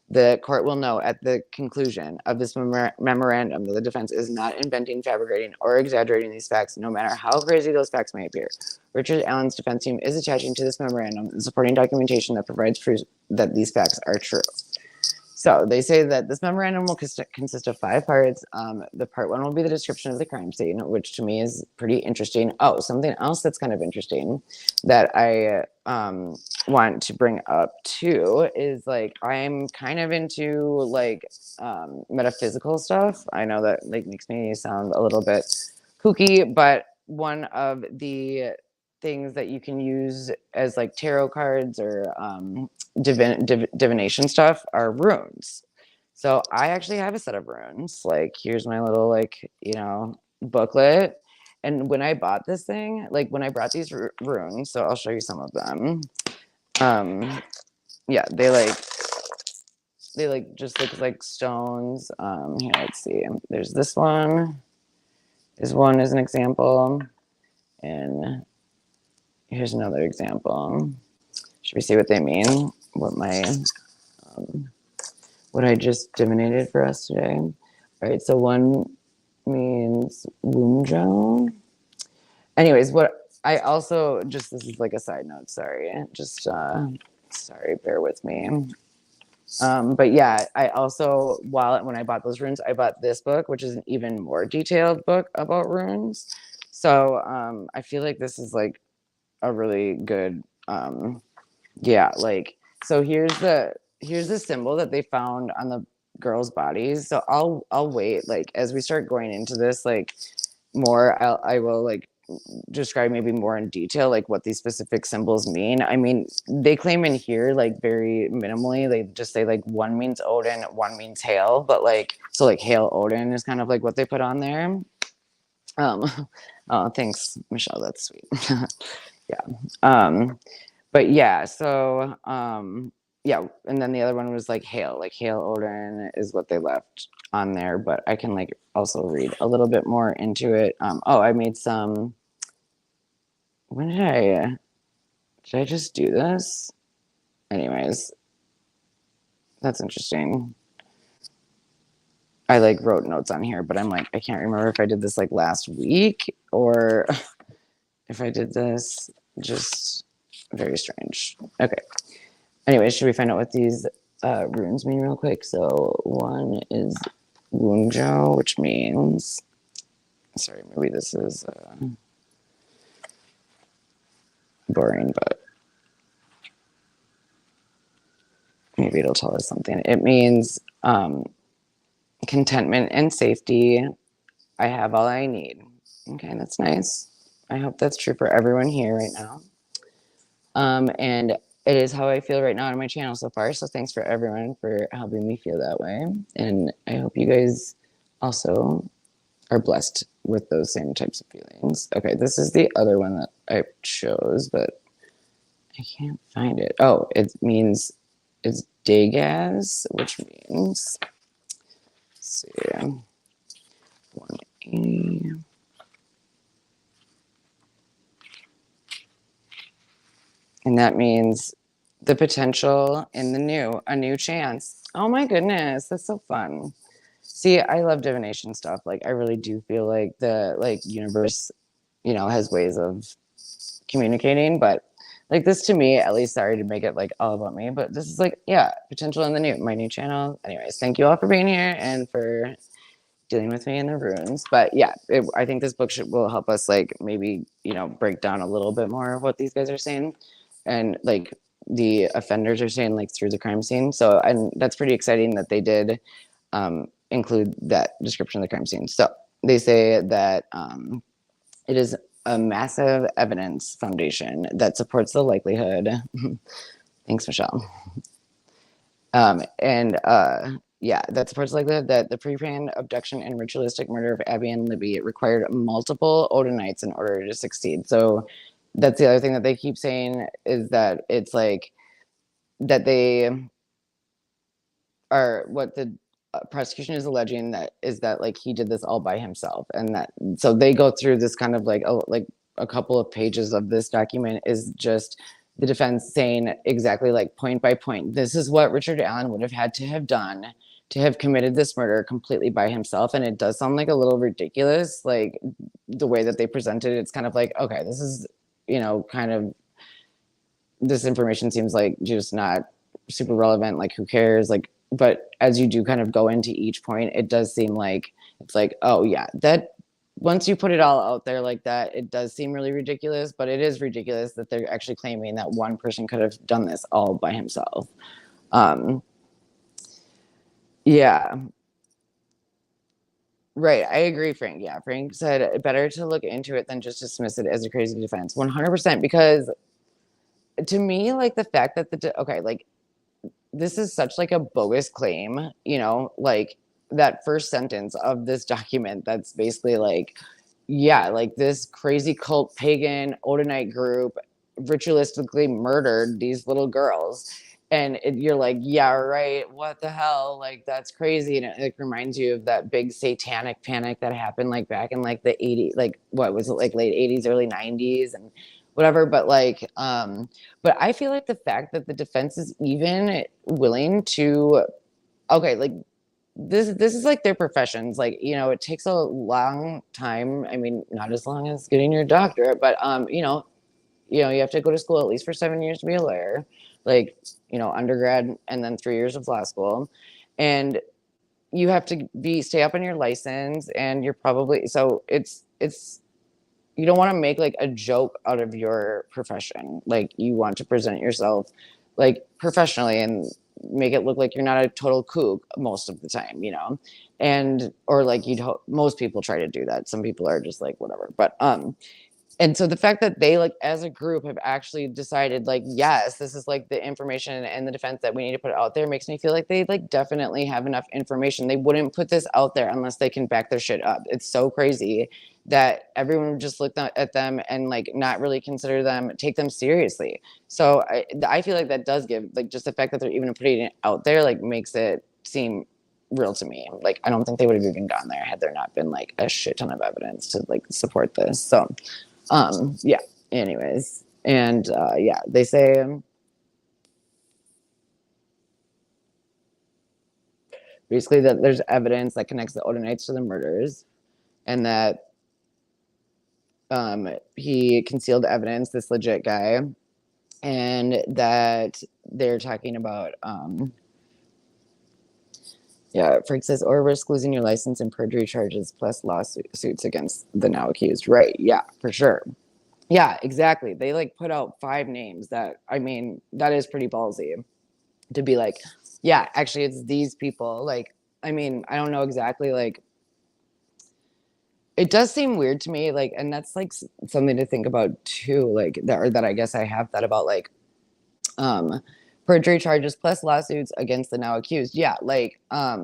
S1: The court will know at the conclusion of this memorandum that the defense is not inventing, fabricating, or exaggerating these facts, no matter how crazy those facts may appear. Richard Allen's defense team is attaching to this memorandum the supporting documentation that provides proof that these facts are true. So they say that this memorandum will consist of 5 parts. The part 1 will be the description of the crime scene, which to me is pretty interesting. Oh, something else that's kind of interesting that I want to bring up too is like I'm kind of into like metaphysical stuff. I know that like makes me sound a little bit kooky, but one of the things that you can use as like tarot cards or divination stuff are runes. So I actually have a set of runes. Like here's my little like booklet. And when I bought this thing, like when I brought these runes, so I'll show you some of them. Yeah, they just look like stones. Here, let's see. There's this one. This one is an example, and here's another example. Should we see what they mean? What I just divinated for us today. All right, so one means Wunjo. Anyways, what I also just, this is like a side note, sorry. Just sorry, bear with me. But yeah, I also, when I bought those runes, I bought this book, which is an even more detailed book about runes. So I feel like this is like a really good, yeah, like, so here's the symbol that they found on the girls' bodies. So I'll wait, like, as we start going into this, like, more, I will like describe maybe more in detail like what these specific symbols mean. I mean, they claim in here like very minimally. They just say like one means Odin, one means hail, but like, so like hail Odin is kind of like what they put on there. Um, oh, thanks, Michelle. That's sweet. Yeah. But yeah, so yeah, and then the other one was like hail Odin is what they left on there, but I can like also read a little bit more into it. Oh, I made some. When did I just do this? Anyways, that's interesting. I like wrote notes on here, but I'm like, I can't remember if I did this like last week or if I did this. Just very strange. Okay. Anyway, should we find out what these runes mean real quick? So one is Wunjo, which means, sorry, maybe this is boring, but maybe it'll tell us something. It means contentment and safety. I have all I need. Okay, that's nice. I hope that's true for everyone here right now. And it is how I feel right now on my channel so far. So thanks for everyone for helping me feel that way. And I hope you guys also are blessed with those same types of feelings. Okay, this is the other one that I chose, but I can't find it. Oh, it means it's Dagaz, which means, let's see, 180. And that means the potential in the new, a new chance. Oh my goodness, that's so fun. See, I love divination stuff. Like, I really do feel like the universe, has ways of communicating. But like this to me, at least, sorry to make it like all about me, but this is like, yeah, potential in the my new channel. Anyways, thank you all for being here and for dealing with me in the runes. But yeah, I think this book will help us like maybe break down a little bit more of what these guys are saying, and like the offenders are saying like through the crime scene. So, and that's pretty exciting that they did include that description of the crime scene. So they say that it is a massive evidence foundation that supports the likelihood. Thanks, Michelle. And yeah, that supports the likelihood that the pre-planned abduction and ritualistic murder of Abby and Libby required multiple Odinites in order to succeed. So that's the other thing that they keep saying, is that it's like that they are, what the prosecution is alleging, that is that like he did this all by himself. And that, so they go through this kind of like a couple of pages of this document is just the defense saying exactly like point by point, this is what Richard Allen would have had to have done to have committed this murder completely by himself. And it does sound like a little ridiculous, like the way that they presented it. It's kind of like, okay, this is, kind of, this information seems like just not super relevant, like who cares, like, but as you do kind of go into each point, it does seem like it's like, oh yeah, that once you put it all out there like that, it does seem really ridiculous. But it is ridiculous that they're actually claiming that one person could have done this all by himself. Yeah, right, I agree, Frank. Yeah, Frank said better to look into it than just dismiss it as a crazy defense. 100%. Because to me, like the fact that okay, like this is such like a bogus claim, like that first sentence of this document that's basically like, yeah, like this crazy cult pagan Odinite group ritualistically murdered these little girls. And you're like, yeah, right. What the hell? Like, that's crazy. And it reminds you of that big satanic panic that happened like back in like the 80s, like what was it, like late 80s, early 90s and whatever. But like, but I feel like the fact that the defense is even willing to, okay, like
S2: this is like their professions. Like, you know, it takes a long time. I mean, not as long as getting your doctorate, but you have to go to school at least for 7 years to be a lawyer, like, undergrad and then 3 years of law school. And you have to be stay up on your license, and you're probably so it's you don't want to make like a joke out of your profession. Like, you want to present yourself like professionally and make it look like you're not a total kook most of the time, and or like most people try to do that. Some people are just like whatever, but and so the fact that they, like, as a group have actually decided, like, yes, this is like the information and the defense that we need to put out there, makes me feel like they, like, definitely have enough information. They wouldn't put this out there unless they can back their shit up. It's so crazy that everyone would just look at them and, like, not really consider them, take them seriously. So I feel like that does give, like, just the fact that they're even putting it out there, like, makes it seem real to me. Like, I don't think they would have even gone there had there not been, like, a shit ton of evidence to, like, support this. So yeah, anyways. And yeah, they say basically that there's evidence that connects the Odinites to the murders, and that he concealed evidence, this legit guy, and that they're talking about yeah, Frank says, or risk losing your license and perjury charges plus lawsuits against the now accused. Right, yeah, for sure. Yeah, exactly. They, like, put out 5 names. That, I mean, that is pretty ballsy to be like, yeah, actually it's these people. Like, I mean, I don't know exactly, like, it does seem weird to me, like, and that's like something to think about too, like, that, or that I guess I have thought about, like, um perjury charges plus lawsuits against the now accused. Yeah, like, I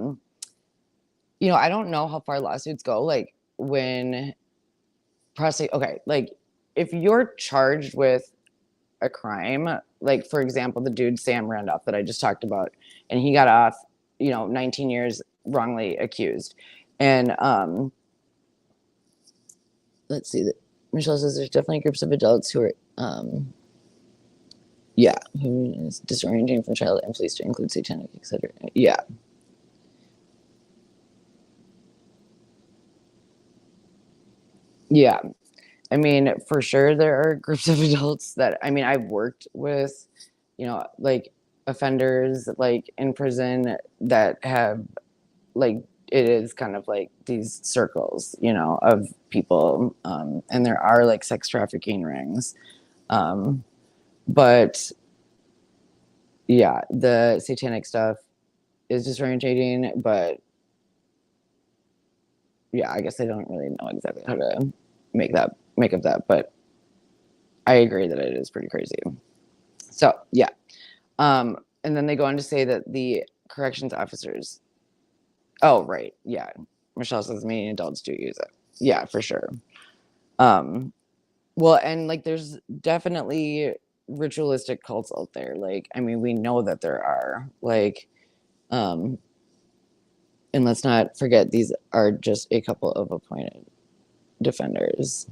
S2: don't know how far lawsuits go, like, when okay, like, if you're charged with a crime, like, for example, the dude Sam Randolph that I just talked about, and he got off, 19 years wrongly accused. And let's see, that Michelle says there's definitely groups of adults who are yeah, who is disorienting from child influence to include satanic, etc. Yeah. Yeah. I mean, for sure, there are groups of adults that, I mean, I've worked with, like, offenders, like, in prison that have, like, it is kind of like these circles, of people. And there are, like, sex trafficking rings. But yeah, the satanic stuff is disorientating, but yeah, I guess I don't really know exactly how to make of that, but I agree that it is pretty crazy. So yeah. And then they go on to say that the corrections officers. Oh, right. Yeah. Michelle says many adults do use it. Yeah, for sure. Um, well, and, like, there's definitely ritualistic cults out there. Like, I mean, we know that there are, like, um, and let's not forget these are just a couple of appointed defenders.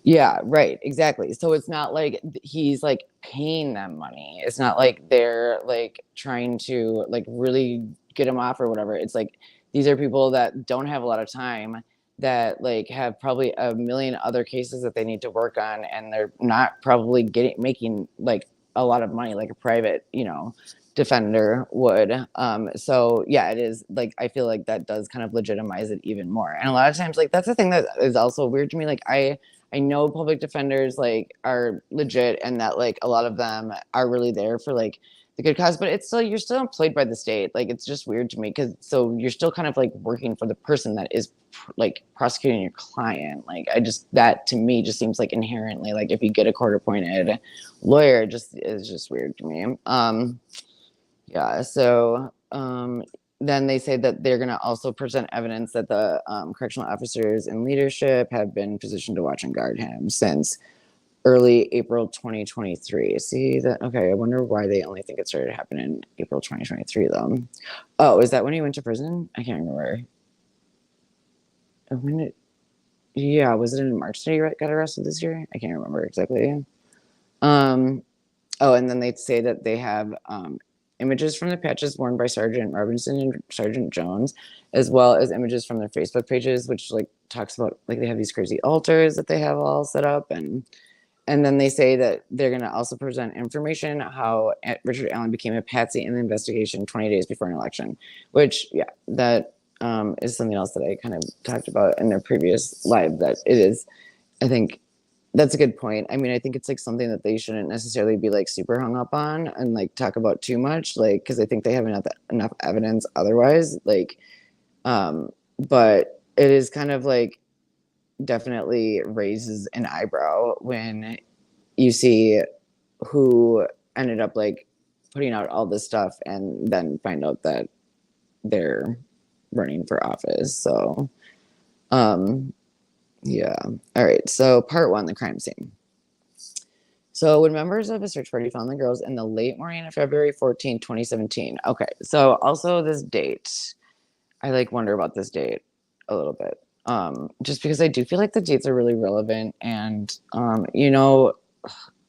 S2: Yeah, right, exactly. So it's not like he's, like, paying them money. It's not like they're, like, trying to, like, really get him off or whatever. It's like these are people that don't have a lot of time, that, like, have probably a million other cases that they need to work on, and they're not probably making, like, a lot of money like a private, defender would. So yeah, it is, like, I feel like that does kind of legitimize it even more. And a lot of times, like, that's the thing that is also weird to me. Like, I know public defenders, like, are legit, and that, like, a lot of them are really there for, like, the good cause, but it's still, you're still employed by the state. Like, it's just weird to me, because so you're still kind of, like, working for the person that is like prosecuting your client. Like, that to me just seems like inherently, like, if you get a court appointed lawyer, just is just weird to me. Yeah, so then they say that they're going to also present evidence that the correctional officers in leadership have been positioned to watch and guard him since early April 2023. See that? Okay, I wonder why they only think it started happening in April 2023, though. Oh, is that when he went to prison? I can't remember. When did, yeah, was it in March that he got arrested this year? I can't remember exactly. Um, oh, and then they say that they have images from the patches worn by Sergeant Robinson and Sergeant Jones, as well as images from their Facebook pages, which like talks about like they have these crazy altars that they have all set up, and then they say that they're going to also present information how Richard Allen became a patsy in the investigation 20 days before an election, which, yeah, that is something else that I kind of talked about in their previous live, that it is, I think that's a good point. I mean, I think it's like something that they shouldn't necessarily be like super hung up on and like talk about too much, like, because I think they have enough evidence otherwise, like, but it is kind of like definitely raises an eyebrow when you see who ended up like putting out all this stuff and then find out that they're running for office. So, um, yeah. All right. So, part one, the crime scene. So, when members of a search party found the girls in the late morning of February 14th, 2017. Okay. So, also this date, I like wonder about this date a little bit. Just because I do feel like the dates are really relevant, and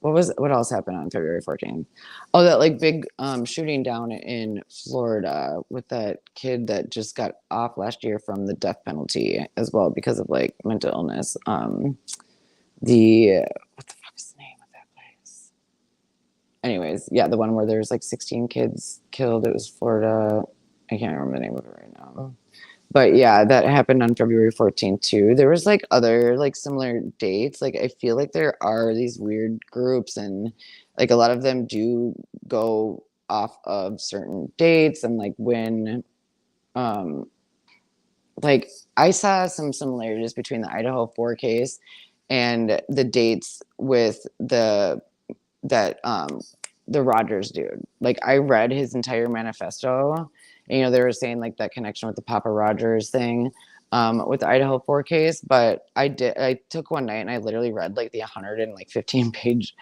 S2: what else happened on February 14th? Oh, that like big shooting down in Florida with that kid that just got off last year from the death penalty as well because of like mental illness. The what the fuck is the name of that place? Anyways, yeah, the one where there's like 16 kids killed. It was Florida. I can't remember the name of it right now. But yeah, that happened on February 14th too. There was like other like similar dates. Like I feel like there are these weird groups, and like a lot of them do go off of certain dates, and like when um like I saw some similarities between the Idaho 4 case and the dates with that the Rogers dude. Like I read his entire manifesto. And, they were saying like that connection with the Papa Rogers thing with the Idaho 4 case. But I took one night and I literally read like the 115-page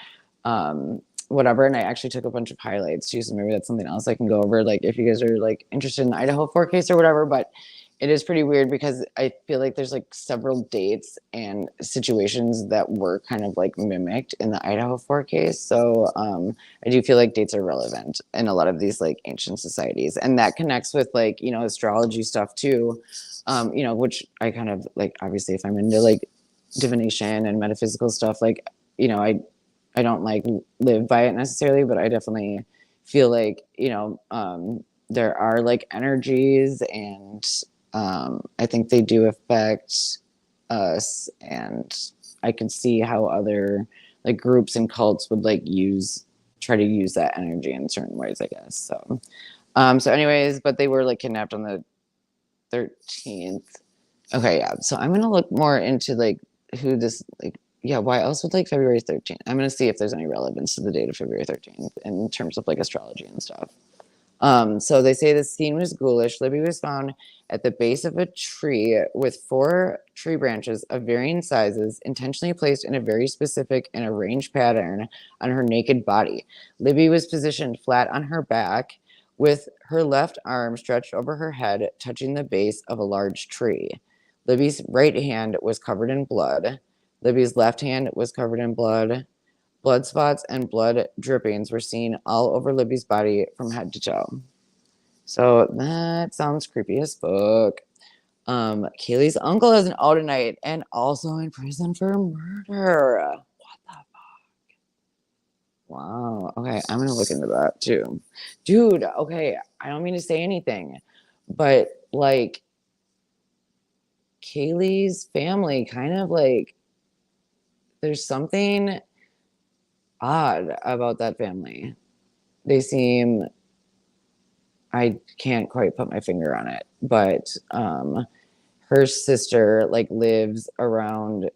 S2: whatever, and I actually took a bunch of highlights too. So maybe that's something else I can go over. Like if you guys are like interested in the Idaho 4 case or whatever, but it is pretty weird because I feel like there's like several dates and situations that were kind of like mimicked in the Idaho 4 case. So I do feel like dates are relevant in a lot of these like ancient societies. And that connects with like, astrology stuff too, which I kind of like, obviously, if I'm into like divination and metaphysical stuff, like, I don't like live by it necessarily, but I definitely feel like, there are like energies, and I think they do affect us, and I can see how other like groups and cults would like try to use that energy in certain ways, I guess. So anyways, but they were like kidnapped on the 13th. Okay, yeah. So I'm gonna look more into like who this like yeah, why else would like February 13th? I'm gonna see if there's any relevance to the date of February 13th in terms of like astrology and stuff. So they say the scene was ghoulish. Libby was found at the base of a tree with 4 tree branches of varying sizes, intentionally placed in a very specific and arranged pattern on her naked body. Libby was positioned flat on her back, with her left arm stretched over her head, touching the base of a large tree. Libby's right hand was covered in blood. Libby's left hand was covered in blood. Blood spots and blood drippings were seen all over Libby's body from head to toe. So that sounds creepy as fuck. Kaylee's uncle is an Odinite and also in prison for murder. What the fuck? Wow. Okay, I'm gonna look into that too. Dude, okay, I don't mean to say anything, but like Kaylee's family kind of like there's something odd about that family. They seem I can't quite put my finger on it, but her sister like lives around.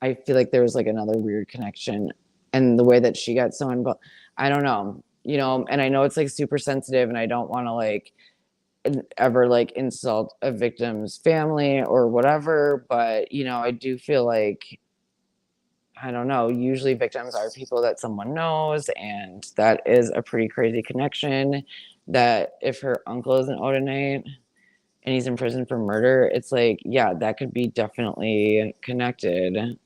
S2: I feel like there was like another weird connection, and the way that she got so involved, I don't know, and I know it's like super sensitive, and I don't want to like ever like insult a victim's family or whatever, but I do feel like I don't know. Usually, victims are people that someone knows, and that is a pretty crazy connection. That if her uncle is an Odinite and he's in prison for murder, it's like, yeah, that could be definitely connected.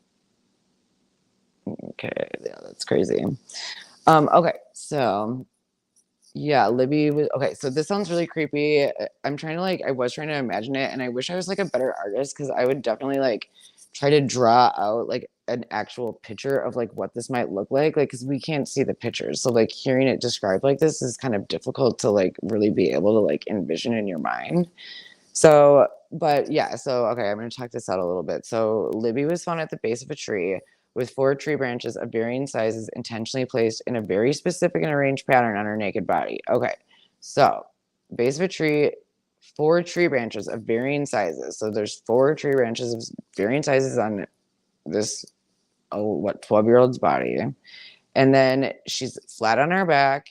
S2: Okay, yeah, that's crazy. Okay, so Yeah, Libby was okay. So this sounds really creepy. I'm trying to like, I was trying to imagine it, and I wish I was like a better artist because I would definitely like try to draw out like an actual picture of like what this might look like because we can't see the pictures. So like hearing it described like this is kind of difficult to like really be able to like envision in your mind. So, but yeah, so okay, I'm going to talk this out a little bit. So, Libby was found at the base of a tree with four tree branches of varying sizes intentionally placed in a very specific and arranged pattern on her naked body. Okay, so base of a tree, four tree branches of varying sizes. So, there's four tree branches of varying sizes on this, oh, what, 12-year-old's body. And then she's flat on her back.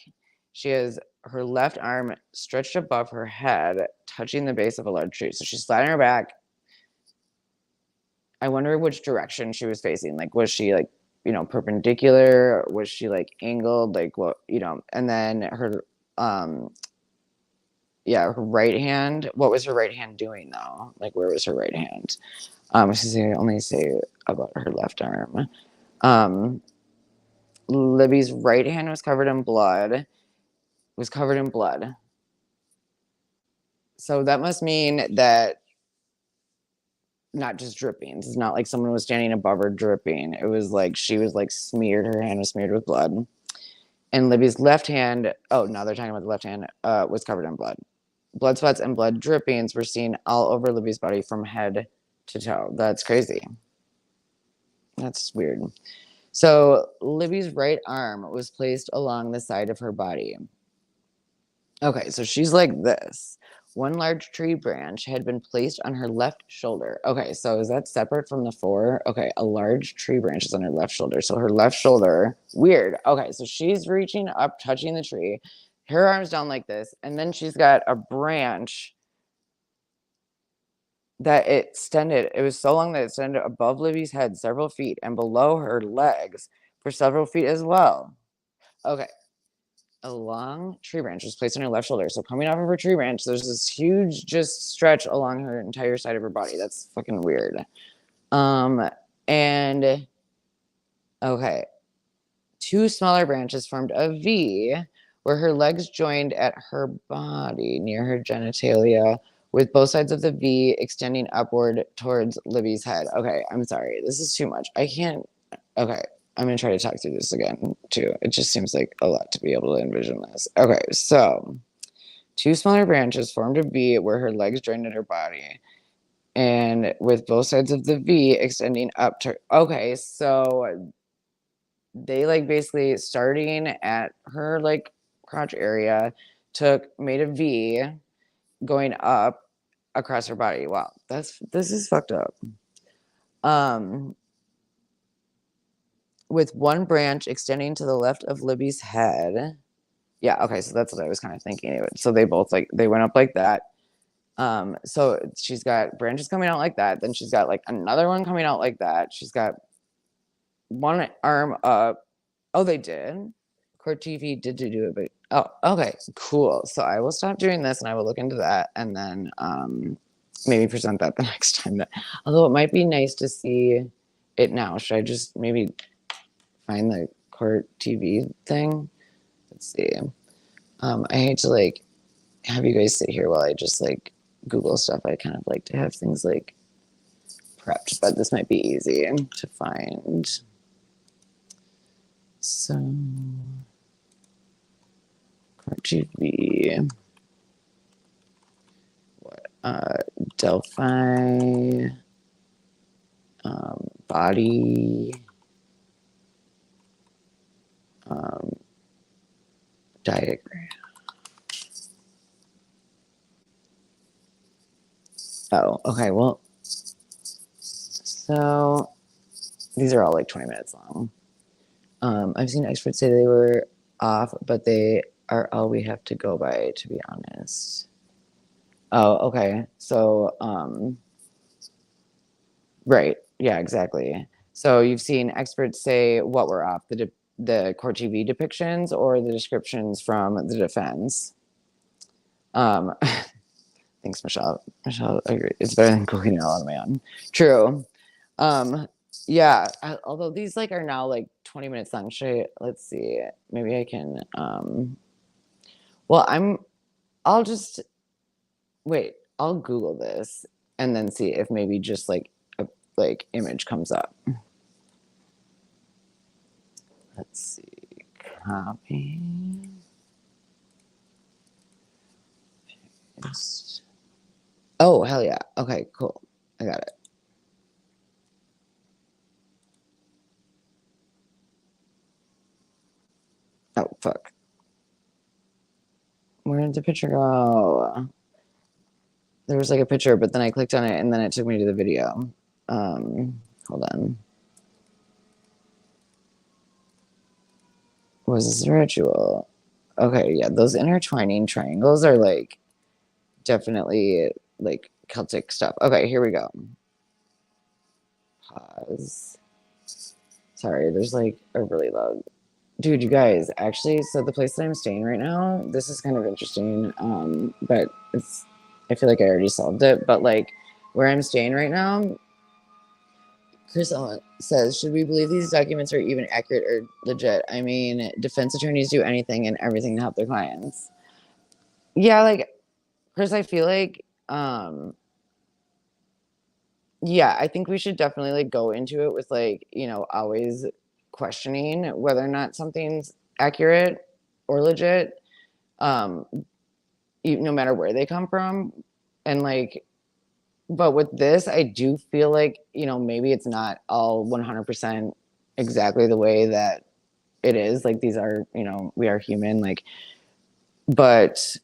S2: She has her left arm stretched above her head, touching the base of a large tree. So she's flat on her back. I wonder which direction she was facing. Like, was she like, perpendicular? Was she like angled? Like, what, and then her, yeah, her right hand. What was her right hand doing though? Like, where was her right hand? She's only say about her left arm. Um, Libby's right hand was covered in blood. Was covered in blood. So that must mean that not just drippings. It's not like someone was standing above her dripping. It was like she was like smeared. Her hand was smeared with blood. And Libby's left hand, oh, now they're talking about the left hand, was covered in blood. Blood spots and blood drippings were seen all over Libby's body from head to toe. That's crazy. That's weird. So Libby's right arm was placed along the side of her body. Okay, so she's like this. One large tree branch had been placed on her left shoulder. Okay, so is that separate from the four? Okay, a large tree branch is on her left shoulder. So her left shoulder, weird. Okay, so she's reaching up, touching the tree, her arms down like this, and then she's got a branch that it extended. It was so long that it extended above Libby's head several feet and below her legs for several feet as well. Okay, a long tree branch was placed on her left shoulder. So coming off of her tree branch, there's this huge just stretch along her entire side of her body. That's fucking weird. And okay, two smaller branches formed a V where her legs joined at her body near her genitalia, with both sides of the V extending upward towards Libby's head. Okay, I'm sorry. This is too much. I can't. Okay, I'm going to try to talk through this again, too. It just seems like a lot to be able to envision this. Okay, so two smaller branches formed a V where her legs joined at her body, and with both sides of the V extending up to. Okay, so they like basically starting at her like crotch area, made a V going up across her body. Wow, this is fucked up. Um, with one branch extending to the left of Libby's head. Yeah, okay, so that's what I was kind of thinking. So they both like they went up like that. So she's got branches coming out like that. Then she's got like another one coming out like that. She's got one arm up. Oh, they did. Court TV did do it, but oh, okay, cool. So I will stop doing this and I will look into that and then maybe present that the next time. Although it might be nice to see it now. Should I just maybe find the court TV thing? Let's see. I hate to like have you guys sit here while I just like Google stuff. I kind of like to have things like prepped, but this might be easy to find. So, court TV. What? Delphi. Body. Diagram. Oh, okay. Well, so these are all like 20 minutes long. I've seen experts say they were off, but they are all we have to go by, to be honest. Oh, okay. So, right. Yeah, exactly. So you've seen experts say what were off, the court TV depictions or the descriptions from the defense. Um, thanks, Michelle. Michelle, I agree. It's better than cooking it all on my own. True. Um, yeah. Although these like are now like 20 minutes long. Let's see. Maybe I can. Well, I'll just wait. I'll Google this and then see if maybe just like a like image comes up. Let's see. Copy. Paste. Oh, hell yeah. Okay, cool. I got it. Oh, fuck. Where did the picture go? There was like a picture, but then I clicked on it and then it took me to the video. Hold on. Was this a ritual? Okay, yeah, those intertwining triangles are like definitely like Celtic stuff. Okay, here we go. Pause. Sorry, there's like a really loud. Dude, you guys, actually, so the place that I'm staying right now, this is kind of interesting. But it's I feel like I already solved it. But like where I'm staying right now, Chris Owen says, should we believe these documents are even accurate or legit? I mean, defense attorneys do anything and everything to help their clients. Yeah, like Chris, I feel like yeah, I think we should definitely like go into it with like, always questioning whether or not something's accurate or legit. Um, no matter where they come from. And like, but with this, I do feel like, maybe it's not all 100% exactly the way that it is. Like, these are, we are human. Like, but,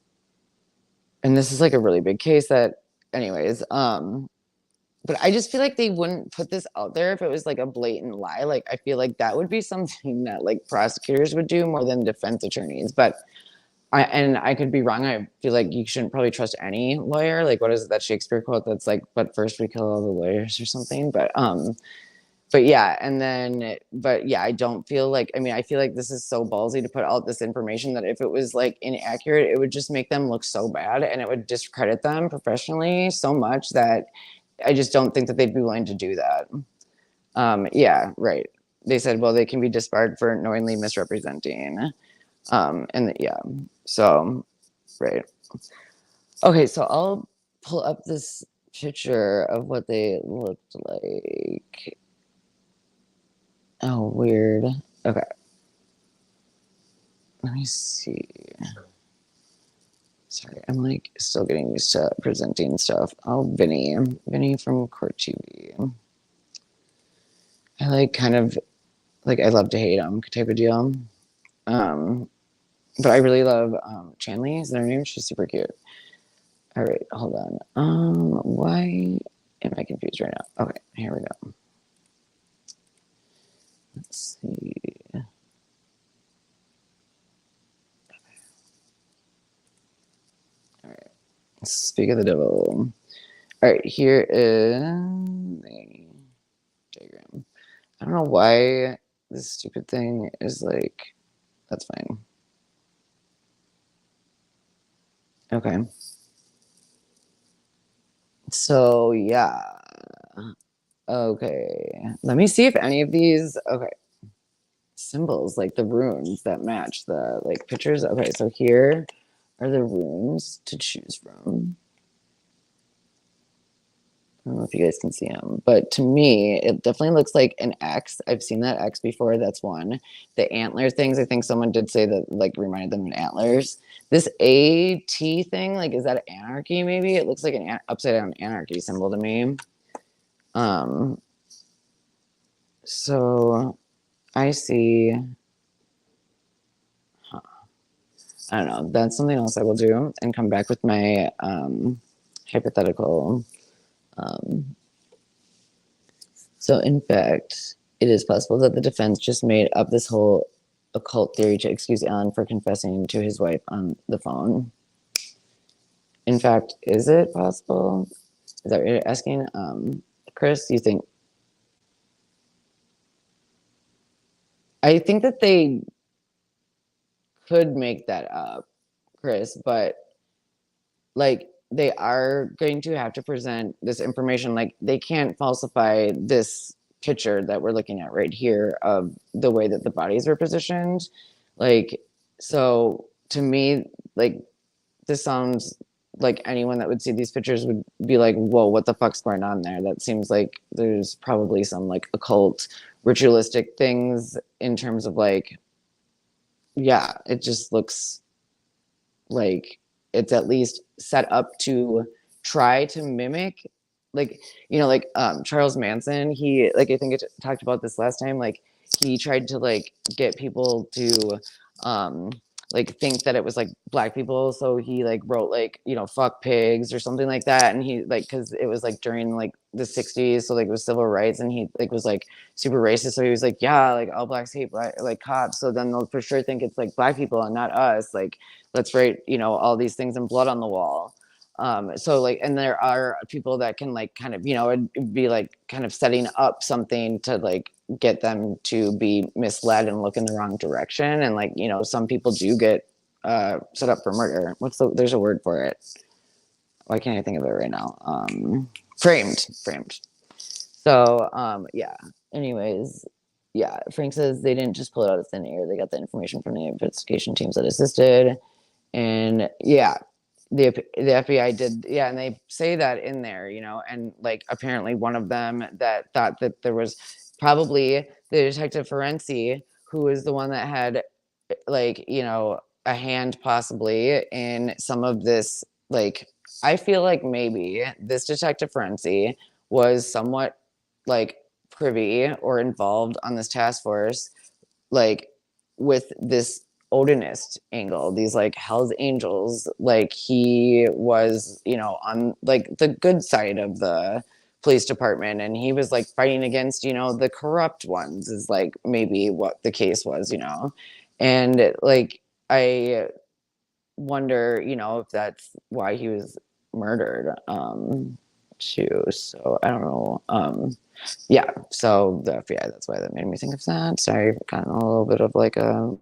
S2: and this is like a really big case that, anyways, but I just feel like they wouldn't put this out there if it was like a blatant lie. Like, I feel like that would be something that like prosecutors would do more than defense attorneys. But I could be wrong. I feel like you shouldn't probably trust any lawyer. Like, what is it, that Shakespeare quote that's like, "But first we kill all the lawyers" or something. But yeah, and then, but yeah, I don't feel like. I mean, I feel like this is so ballsy to put out this information that if it was like inaccurate, it would just make them look so bad, and it would discredit them professionally so much that I just don't think that they'd be willing to do that. Yeah, right. They said, well, they can be disbarred for knowingly misrepresenting. Yeah, so right. Okay, so I'll pull up this picture of what they looked like. Oh, weird. Okay, let me see. Sorry, I'm like still getting used to presenting stuff. Oh, Vinny from Court TV. I like kind of like I love to hate him type of deal. Um, but I really love Chanley. Is their name? She's super cute. All right, hold on. Why am I confused right now? Okay, here we go. Let's see. All right. Speak of the devil. All right, here is the diagram. I don't know why this stupid thing is like. That's fine. Okay. So yeah. Okay. Let me see if any of these. Okay. Symbols like the runes that match the like pictures. Okay, so here are the runes to choose from. I don't know if you guys can see them, but to me, it definitely looks like an X. I've seen that X before. That's one. The antler things, I think someone did say that like reminded them of antlers. This AT thing, like, is that anarchy? Maybe it looks like an upside down anarchy symbol to me. Um, so I see. Huh, I don't know. That's something else I will do and come back with my hypothetical. Um, So, in fact, it is possible that the defense just made up this whole occult theory to excuse Alan for confessing to his wife on the phone. In fact, is it possible? Is that what you're asking? Chris, do you think? I think that they could make that up, Chris, but like they are going to have to present this information. Like they can't falsify this picture that we're looking at right here of the way that the bodies were positioned. Like, so to me, like this sounds like anyone that would see these pictures would be like, whoa, what the fuck's going on there? That seems like there's probably some like occult ritualistic things in terms of like, yeah, it just looks like it's at least set up to try to mimic, like, like Charles Manson. He, like, I think it talked about this last time, like he tried to like get people to um like think that it was like black people, so he like wrote like, fuck pigs or something like that, and he like, because it was like during like the 60s, so like it was civil rights, and he like was like super racist, so he was like, yeah, like all blacks hate black, like cops, so then they'll for sure think it's like black people and not us, like let's write, all these things in blood on the wall. So like, and there are people that can like kind of, it'd be like kind of setting up something to like get them to be misled and look in the wrong direction. And like, some people do get set up for murder. There's a word for it. Why can't I think of it right now? Framed. So, yeah. Anyways, yeah. Frank says they didn't just pull it out of thin air. They got the information from the investigation teams that assisted. And yeah, the FBI did, yeah, and they say that in there, and like apparently one of them that thought that there was probably the Detective Fenecy, who is the one that had like, a hand possibly in some of this, like, I feel like maybe this Detective Fenecy was somewhat like privy or involved on this task force, like with this Odinist angle, these like Hell's Angels, like he was, on like the good side of the police department, and he was like fighting against, the corrupt ones, is like maybe what the case was, and like I wonder, if that's why he was murdered, too. So I don't know. Yeah, so the FBI, that's why that made me think of that. Sorry, I've gotten a little bit of like a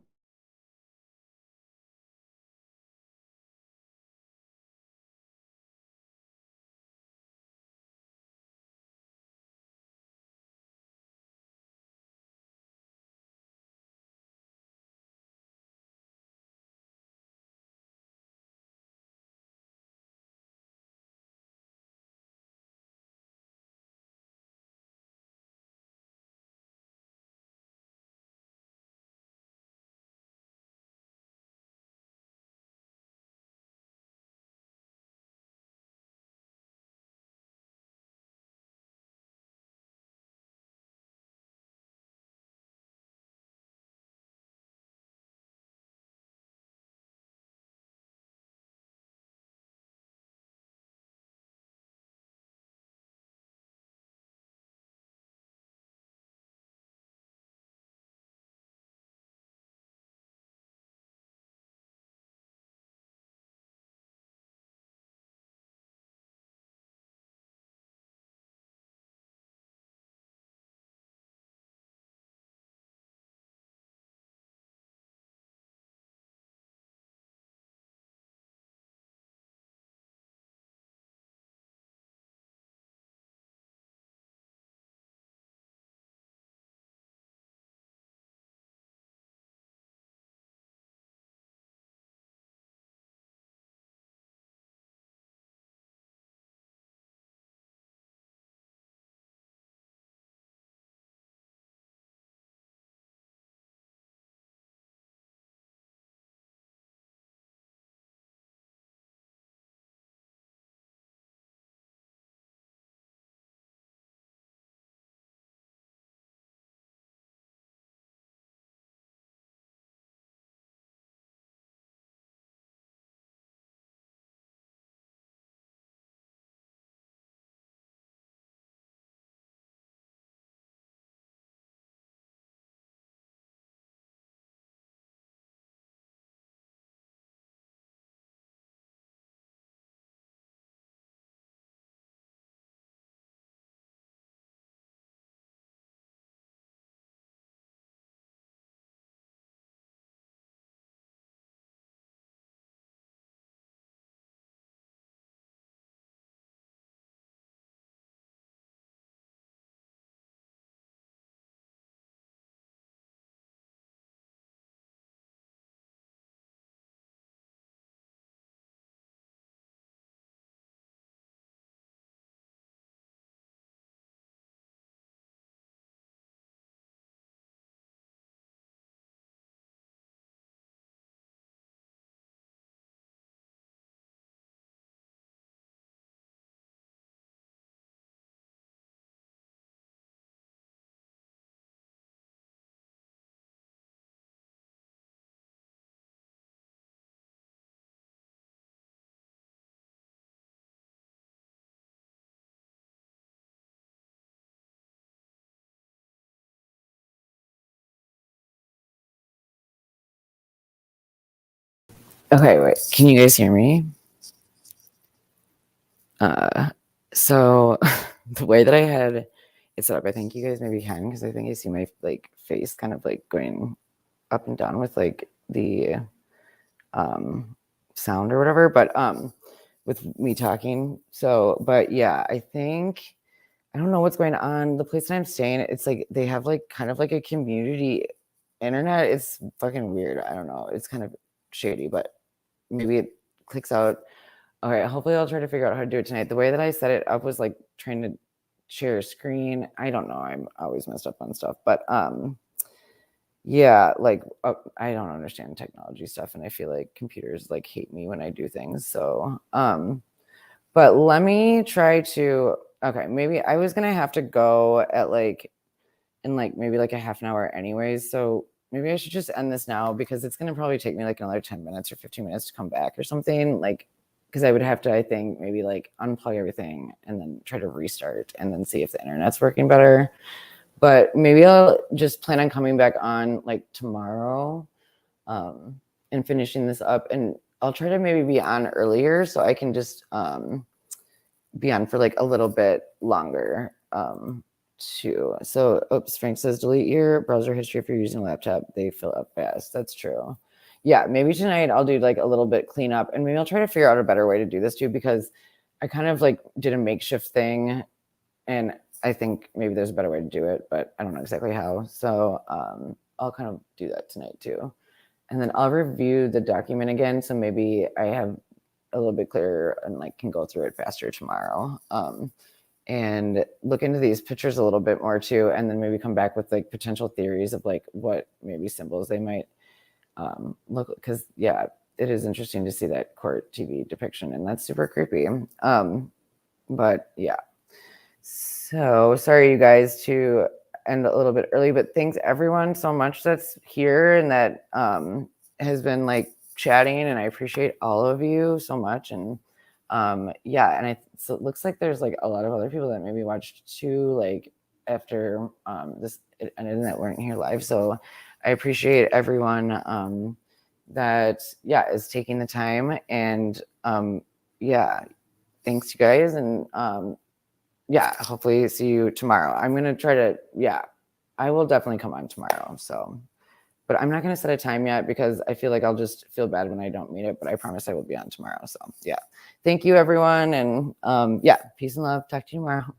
S2: Okay, wait. Can you guys hear me? Uh, so the way that I had it set up, I think you guys maybe can because I think I see my like face kind of like going up and down with like the um sound or whatever, but with me talking. So, but yeah, I think I don't know what's going on. The place that I'm staying, it's like they have like kind of like a community internet. It's fucking weird. I don't know. It's kind of shady, but maybe it clicks out. All right, hopefully I'll try to figure out how to do it tonight. The way that I set it up was like trying to share a screen. I don't know. I'm always messed up on stuff, but yeah, like I don't understand technology stuff, and I feel like computers like hate me when I do things. So but let me try to. Okay, maybe I was gonna have to go at like in like maybe like a half an hour anyways. So maybe I should just end this now because it's gonna probably take me like another 10 minutes or 15 minutes to come back or something. Like because I would have to, I think, maybe like unplug everything and then try to restart and then see if the internet's working better. But maybe I'll just plan on coming back on like tomorrow and finishing this up. And I'll try to maybe be on earlier so I can just be on for like a little bit longer too. So, oops, Frank says delete your browser history if you're using a laptop. They fill up fast. That's true. Yeah, maybe tonight I'll do like a little bit cleanup and maybe I'll try to figure out a better way to do this too because I kind of like did a makeshift thing and I think maybe there's a better way to do it, but I don't know exactly how. So I'll kind of do that tonight too. And then I'll review the document again. So maybe I have a little bit clearer and like can go through it faster tomorrow. And look into these pictures a little bit more too, and then maybe come back with like potential theories of like what maybe symbols they might look. Because yeah, it is interesting to see that court TV depiction, and that's super creepy. But yeah, so sorry you guys to end a little bit early, but thanks everyone so much that's here and that has been like chatting, and I appreciate all of you so much. And yeah, and so it looks like there's like a lot of other people that maybe watched too, like after this it ended that weren't here live. So I appreciate everyone that yeah is taking the time, and yeah, thanks you guys, and yeah, hopefully see you tomorrow. I'm gonna try to, yeah, I will definitely come on tomorrow. So, but I'm not gonna set a time yet because I feel like I'll just feel bad when I don't meet it. But I promise I will be on tomorrow. So yeah, thank you everyone, and yeah, peace and love. Talk to you tomorrow.